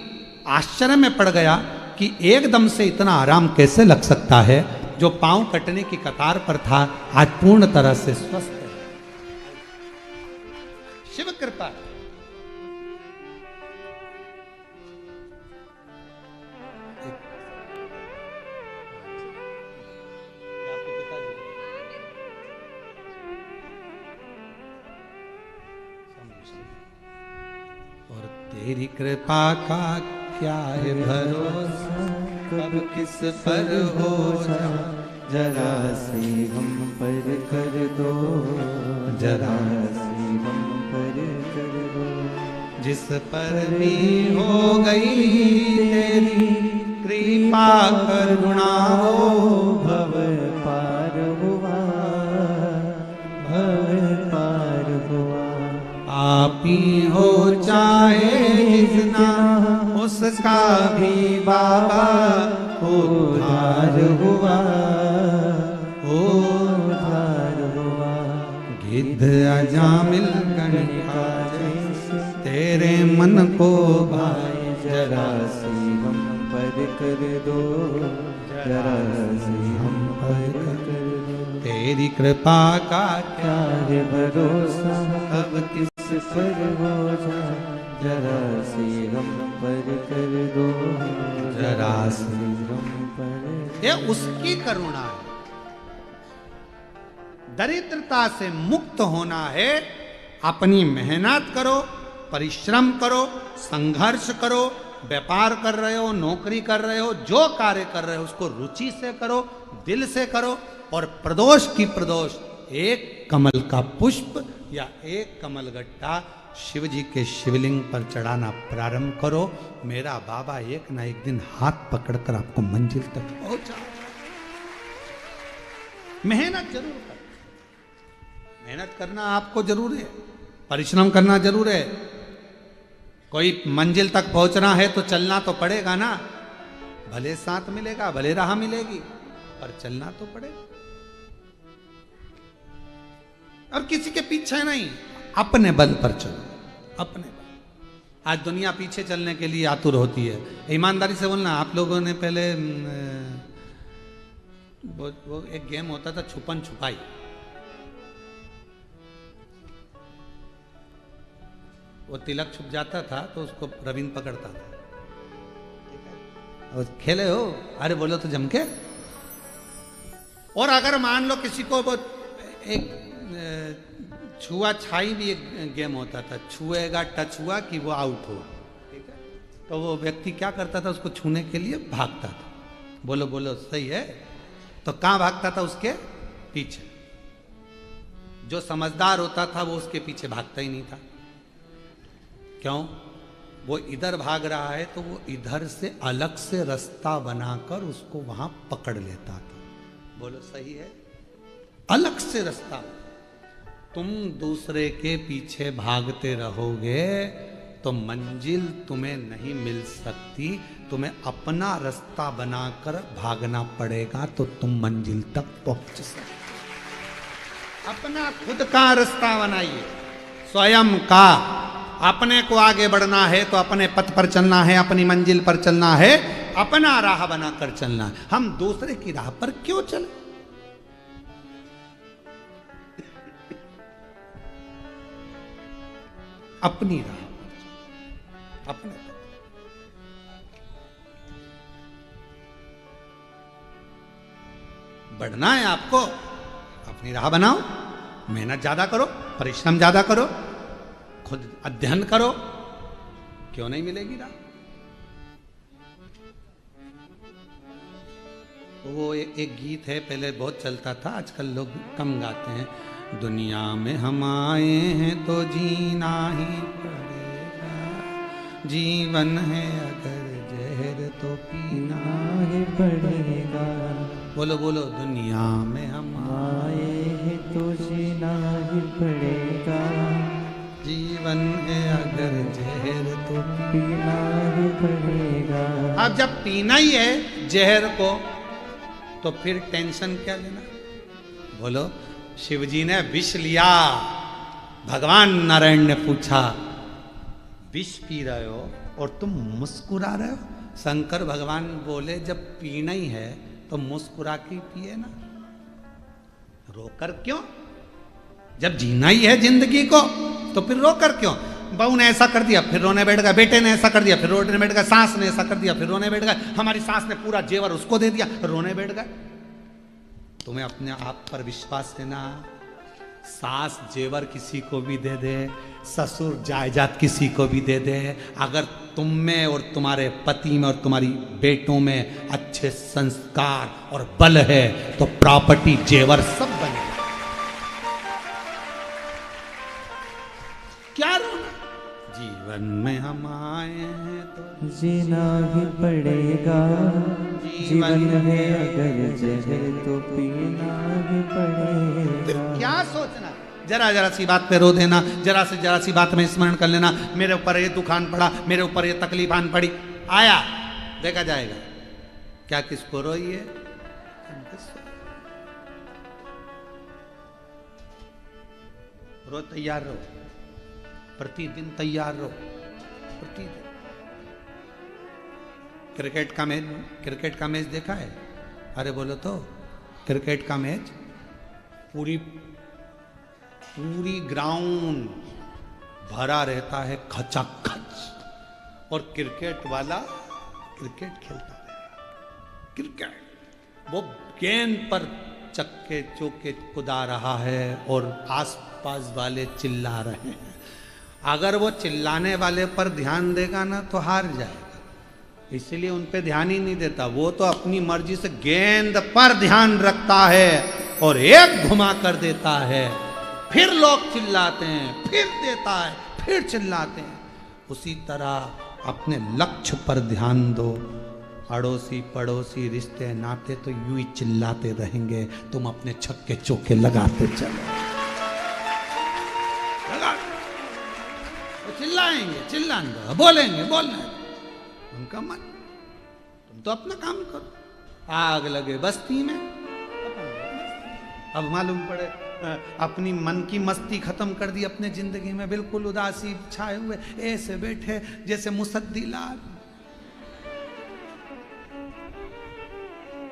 आश्चर्य में पड़ गया कि एकदम से इतना आराम कैसे लग सकता है। जो पांव कटने की कतार पर था आज पूर्ण तरह से स्वस्थ है। शिव कृपा। और तेरी कृपा का क्या है भरोसा, कब किस पर हो जाए, जरा सी हम पर कर दो, जरा सी हम पर कर दो। जिस पर भी हो गई तेरी कृपा करुणा हो, भव पार हुआ, भव पार हुआ। आपी हो चाहे जितना उसका भी बाबा उद्धार हुआ, उद्धार हुआ। गिद्ध अजामिल गणिका तेरे मन को भाए, जरा सी हम पर कर दो, जरा सी हम पर कर दो। तेरी कृपा का क्या है भरोसा, कब किस पर हो जाए, जरा सी हम पर कर दो, जरा सी हम पर। ये उसकी करुणा है। दरिद्रता से मुक्त होना है, अपनी मेहनत करो, परिश्रम करो, संघर्ष करो, व्यापार कर रहे हो, नौकरी कर रहे हो, जो कार्य कर रहे हो उसको रुचि से करो, दिल से करो, और प्रदोष की प्रदोष एक कमल का पुष्प या एक कमल गट्टा शिव जी के शिवलिंग पर चढ़ाना प्रारंभ करो। मेरा बाबा एक ना एक दिन हाथ पकड़कर आपको मंजिल तक पहुंचा। मेहनत जरूर कर, मेहनत करना आपको जरूर है, परिश्रम करना जरूर है। कोई मंजिल तक पहुंचना है तो चलना तो पड़ेगा ना, भले साथ मिलेगा, भले राह मिलेगी, पर चलना तो पड़ेगा। और किसी के पीछे नहीं, अपने बल पर चलो, अपने बल। आज दुनिया पीछे चलने के लिए आतुर होती है। ईमानदारी से बोलना, आप लोगों ने पहले वो एक गेम होता था छुपन छुपाई, वो तिलक छुप जाता था तो उसको रविंद्र पकड़ता था, और खेले हो, अरे बोलो तो जम के। और अगर मान लो किसी को वो एक छुआ छाई भी एक गेम होता था, छुएगा टच हुआ कि वो आउट हो, ठीक है। तो वो व्यक्ति क्या करता था, उसको छूने के लिए भागता था, बोलो बोलो सही है, तो कहाँ भागता था, उसके पीछे। जो समझदार होता था वो उसके पीछे भागता ही नहीं था। क्यों? वो इधर भाग रहा है तो वो इधर से अलग से रास्ता बनाकर उसको वहां पकड़ लेता था। बोलो सही है? अलग से रास्ता। तुम दूसरे के पीछे भागते रहोगे तो मंजिल तुम्हें नहीं मिल सकती, तुम्हें अपना रास्ता बनाकर भागना पड़ेगा तो तुम मंजिल तक पहुंच सकते। अपना खुद का रास्ता बनाइए, स्वयं का। अपने को आगे बढ़ना है तो अपने पथ पर चलना है, अपनी मंजिल पर चलना है, अपना राह बनाकर चलना है। हम दूसरे की राह पर क्यों चले? अपनी राह पर, अपने बढ़ना है आपको, अपनी राह बनाओ, मेहनत ज्यादा करो, परिश्रम ज्यादा करो, खुद अध्ययन करो, क्यों नहीं मिलेगी राह? वो एक गीत है, पहले बहुत चलता था, आजकल लोग कम गाते हैं। दुनिया में हम आए हैं तो जीना ही पड़ेगा, जीवन है अगर जहर तो पीना ही पड़ेगा। बोलो बोलो, दुनिया में हम आए हैं तो जीना ही पड़ेगा, जीवन है अगर जहर तो पीना ही पड़ेगा। अब जब पीना ही है जहर को तो फिर टेंशन क्या लेना? बोलो, शिवजी ने विष लिया, भगवान नारायण ने पूछा विष पी रहे हो और तुम मुस्कुरा रहे हो? शंकर भगवान बोले जब पीना ही है तो मुस्कुरा के पिए ना, रोकर क्यों? जब जीना ही है जिंदगी को तो फिर रोकर क्यों? बहू ने ऐसा कर दिया फिर रोने बैठ गया, बेटे ने ऐसा कर दिया फिर रोने बैठ गया, सास ने ऐसा कर दिया फिर रोने बैठ गया, हमारी सास ने पूरा जेवर उसको दे दिया रोने बैठ गया। तुम्हें अपने आप पर विश्वास है ना? सास जेवर किसी को भी दे दे, ससुर जायदाद किसी को भी दे दे, अगर तुम में और तुम्हारे पति में और तुम्हारी बेटों में अच्छे संस्कार और बल है तो प्रॉपर्टी जेवर सब बने। क्या रोना, जीवन में हम आए हैं तो जीना ही पड़ेगा, जीवन है अगर जहर तो पीना ही पड़ेगा। क्या सोचना, जरा जरा सी बात पे रो देना, जरा से जरा सी बात में स्मरण कर लेना, मेरे ऊपर ये दुखान पड़ा, मेरे ऊपर ये तकलीफ आन पड़ी, आया देखा जाएगा। क्या किसको रोइए, रो तैयार रहो, प्रतिदिन तैयार रहो, प्रतिदिन। क्रिकेट का मैच देखा है? अरे बोलो तो, क्रिकेट का मैच पूरी ग्राउंड भरा रहता है खचाखच, और क्रिकेट वाला क्रिकेट खेलता है। क्रिकेट वो गेंद पर चक्के चौके कुदा रहा है और आसपास वाले चिल्ला रहे हैं। अगर वो चिल्लाने वाले पर ध्यान देगा ना तो हार जाएगा, इसलिए उन पे ध्यान ही नहीं देता। वो तो अपनी मर्जी से गेंद पर ध्यान रखता है और एक घुमा कर देता है, फिर लोग चिल्लाते हैं, फिर देता है, फिर चिल्लाते हैं। उसी तरह अपने लक्ष्य पर ध्यान दो। अड़ोसी पड़ोसी रिश्ते नाते तो यूं ही चिल्लाते रहेंगे, तुम अपने छक्के चौके लगाते चलो। चिल्लाएंगे, चिल्लाने दो, बोलेंगे, बोलने उनका मन, तुम तो अपना काम करो। आग लगे बस्ती में, अब मालूम पड़े अपनी मन की मस्ती खत्म कर दी, अपने जिंदगी में बिल्कुल उदासी छाए हुए ऐसे बैठे जैसे मुसद्दी लाल।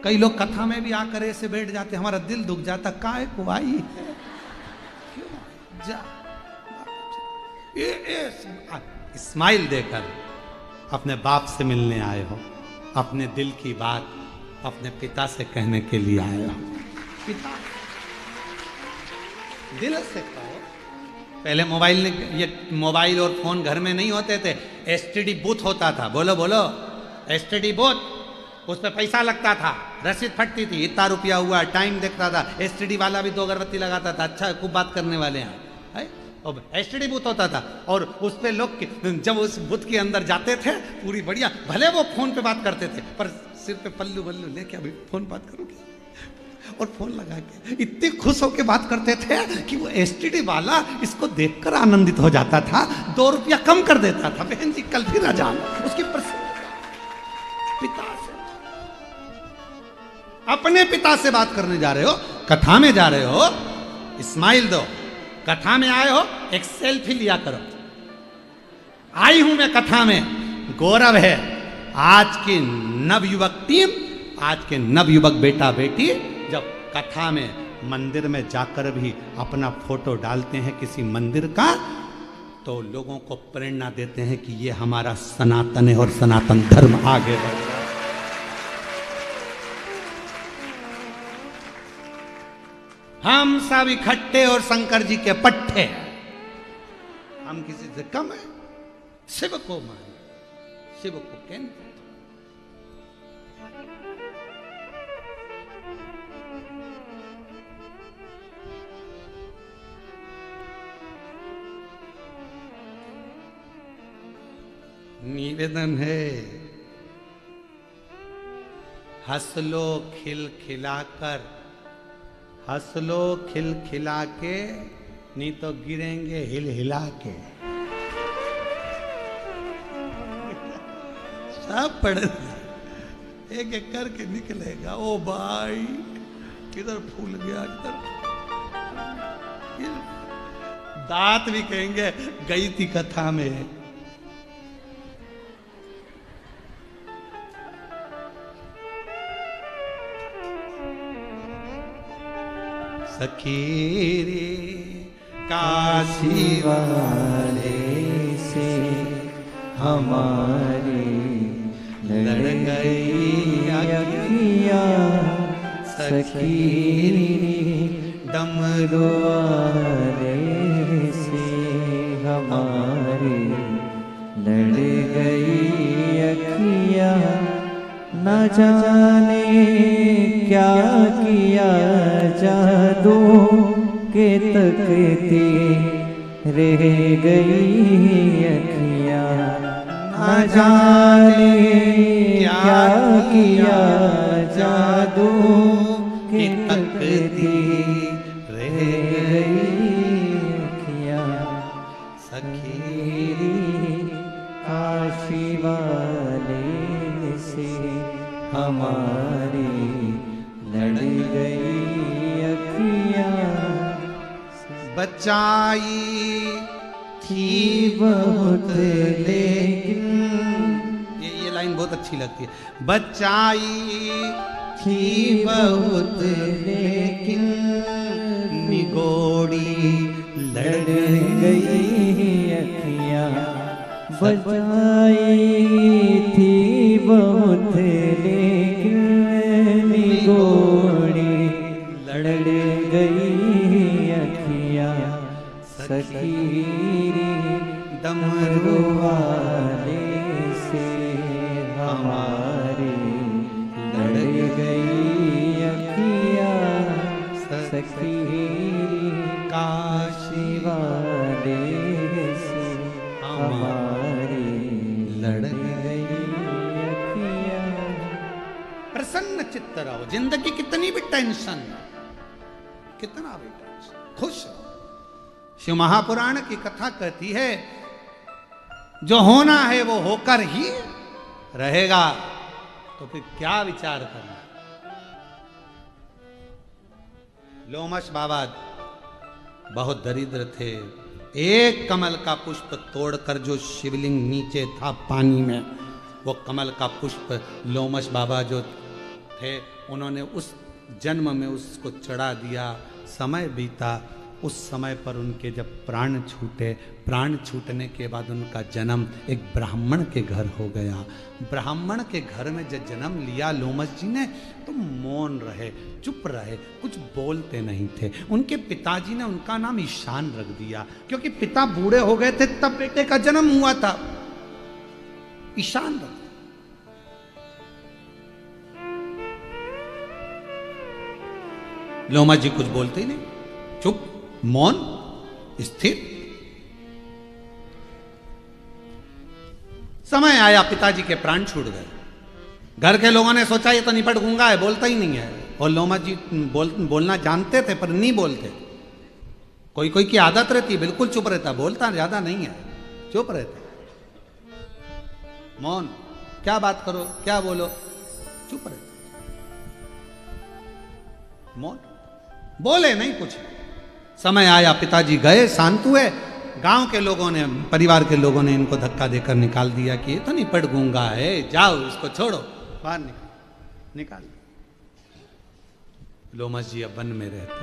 कई लोग कथा में भी आकर ऐसे बैठ जाते, हमारा दिल दुख जाता, काहे को आई है, क्यों जा। स्माइल देकर अपने बाप से मिलने आए हो, अपने दिल की बात अपने पिता से कहने के लिए आए हो। पिता दिल से कहो। पहले मोबाइल और फोन घर में नहीं होते थे, एसटीडी बूथ होता था। बोलो बोलो, एसटीडी बूथ, उस पर पैसा लगता था, रसीद फटती थी, इतना रुपया हुआ, टाइम देखता था। एसटीडी वाला भी 2 अगरबत्ती लगाता था, अच्छा खूब बात करने वाले हैं। और एसटीडी बूथ होता था और उस पे लोग जब उस बूथ के अंदर जाते थे पूरी बढ़िया, भले वो फोन पे बात करते थे पर सिर पे पल्लू बल्लू लेके अभी फोन बात करोगे, और फोन लगा के इतने खुश होकर बात करते थे कि वो एसटीडी वाला इसको देखकर आनंदित हो जाता था, 2 रुपया कम कर देता था। बहन जी कल फिर अजान, उसकी पिता से, अपने पिता से बात करने जा रहे हो, कथा में जा रहे हो, स्माइल दो। कथा में आए हो, एक सेल्फी लिया करो। आई हूं मैं कथा में, गौरव है आज की नवयुवक टीम, आज के नवयुवक बेटा बेटी जब कथा में मंदिर में जाकर भी अपना फोटो डालते हैं किसी मंदिर का, तो लोगों को प्रेरणा देते हैं कि ये हमारा सनातन है और सनातन धर्म आगे बढ़ रहा है। हम सब इकट्ठे और शंकर जी के पट्टे, हम किसी से कम है। शिव को माने, शिव को केंद्र। निवेदन है, हंस लो खिलखिलाकर, हंस लो खिलखिला के, नहीं तो गिरेंगे हिल हिला के। सब पढ़े एक एक करके निकलेगा। ओ भाई किधर फूल गया, किधर दांत भी कहेंगे गई थी कथा में। सखी रे काशी वाले से हमारी लड़ गई अखियाँ, सखी रे डमरू वाले से हम न जाने क्या किया जादू के तकती रह गई अखियाँ। न जाने क्या किया जादू के तकती रह गई अखियाँ। सखी काशी वाले से हमारी लड़ गई अखियाँ। बचाई थी बहुत लेकिन ये लाइन बहुत अच्छी लगती है। बचाई थी बहुत लेकिन निगोड़ी लड़ गई अखियाँ। बचाई थी बहुत लेकिन निगोड़ी लड़ गई अखियाँ। सखी डमरू वाले से हमारी लड़ गई अखियाँ। सखी काशी वाले से हमारी लड़ गई अखियाँ। प्रसन्न चित्त रहो। जिंदगी कितनी भी टेंशन, कितना भी टेंशन, खुश रहो। शिव महापुराण की कथा कहती है जो होना है वो होकर ही रहेगा, तो फिर क्या विचार करना। लोमश बाबा बहुत दरिद्र थे। एक कमल का पुष्प तोड़कर जो शिवलिंग नीचे था पानी में, वो कमल का पुष्प लोमश बाबा जो थे उन्होंने उस जन्म में उसको चढ़ा दिया। समय बीता, उस समय पर उनके जब प्राण छूटे, प्राण छूटने के बाद उनका जन्म एक ब्राह्मण के घर हो गया। ब्राह्मण के घर में जब जन्म लिया लोमश जी ने, तो मौन रहे, चुप रहे, कुछ बोलते नहीं थे। उनके पिताजी ने उनका नाम ईशान रख दिया, क्योंकि पिता बूढ़े हो गए थे तब बेटे का जन्म हुआ था। ईशान रख। लोमश जी कुछ बोलते ही नहीं, चुप, मौन, स्थिर। समय आया, पिताजी के प्राण छूट गए। घर के लोगों ने सोचा ये तो निपट गूंगा है, बोलता ही नहीं है। और लोमश जी बोलना जानते थे पर नहीं बोलते। कोई कोई की आदत रहती, बिल्कुल चुप रहता, बोलता ज्यादा नहीं है, चुप रहता, मौन। क्या बात करो, क्या बोलो, चुप रहता, मौन, बोले नहीं कुछ। समय आया, पिताजी गए, शांत हुए। गांव के लोगों ने, परिवार के लोगों ने इनको धक्का देकर निकाल दिया कि ये तो नहीं पड़ गूंगा है, जाओ इसको छोड़ो, बाहर निकाल। लोमश जी अब वन में रहते,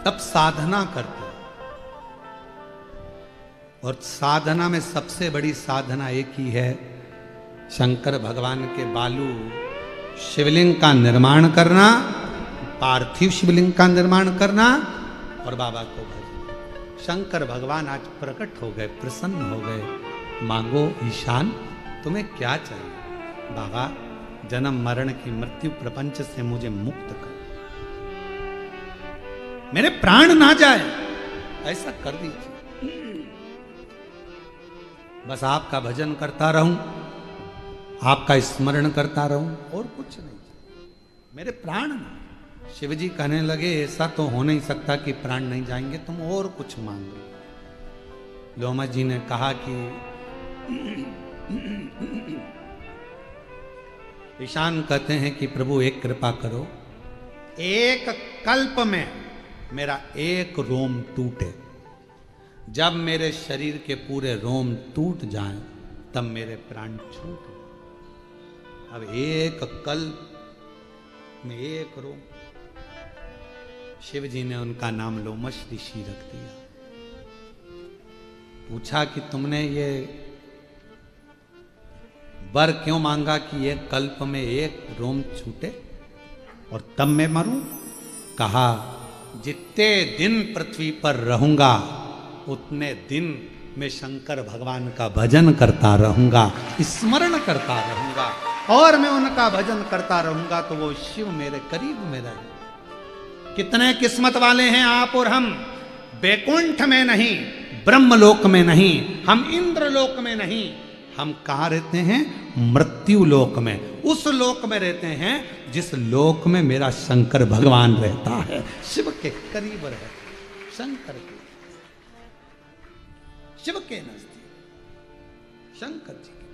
तब साधना करते। और साधना में सबसे बड़ी साधना एक ही है, शंकर भगवान के बालू शिवलिंग का निर्माण करना, पार्थिव शिवलिंग का निर्माण करना और बाबा को भजना। शंकर भगवान आज प्रकट हो गए, प्रसन्न हो गए। मांगो ईशान, तुम्हें क्या चाहिए? बाबा, जन्म मरण की मृत्यु प्रपंच से मुझे मुक्त कर, मेरे प्राण ना जाए, ऐसा कर दीजिए। बस आपका भजन करता रहूं, आपका स्मरण करता रहूं, और कुछ नहीं, मेरे प्राण ना। शिव जी कहने लगे ऐसा तो हो नहीं सकता कि प्राण नहीं जाएंगे, तुम और कुछ मांगो। लोमश जी ने कहा कि ईशान कहते हैं कि प्रभु एक कृपा करो, एक कल्प में मेरा एक रोम टूटे। जब मेरे शरीर के पूरे रोम टूट जाएं, तब मेरे प्राण छूटे। अब एक कल्प में एक रोम। शिव जी ने उनका नाम लोमश ऋषि रख दिया। पूछा कि तुमने ये वर क्यों मांगा कि एक कल्प में एक रोम छूटे और तब मैं मरूं? कहा, जितने दिन पृथ्वी पर रहूंगा उतने दिन मैं शंकर भगवान का भजन करता रहूंगा, स्मरण करता रहूंगा, और मैं उनका भजन करता रहूंगा तो वो शिव मेरे करीब में रहे। कितने किस्मत वाले हैं आप और हम। बैकुंठ में नहीं, ब्रह्मलोक में नहीं, हम इंद्रलोक में नहीं, हम कहाँ रहते हैं? मृत्यु लोक में। उस लोक में रहते हैं जिस लोक में मेरा शंकर भगवान रहता है। शिव के करीब रहते, शंकर के, शिव के नजदीक, शंकर जी के।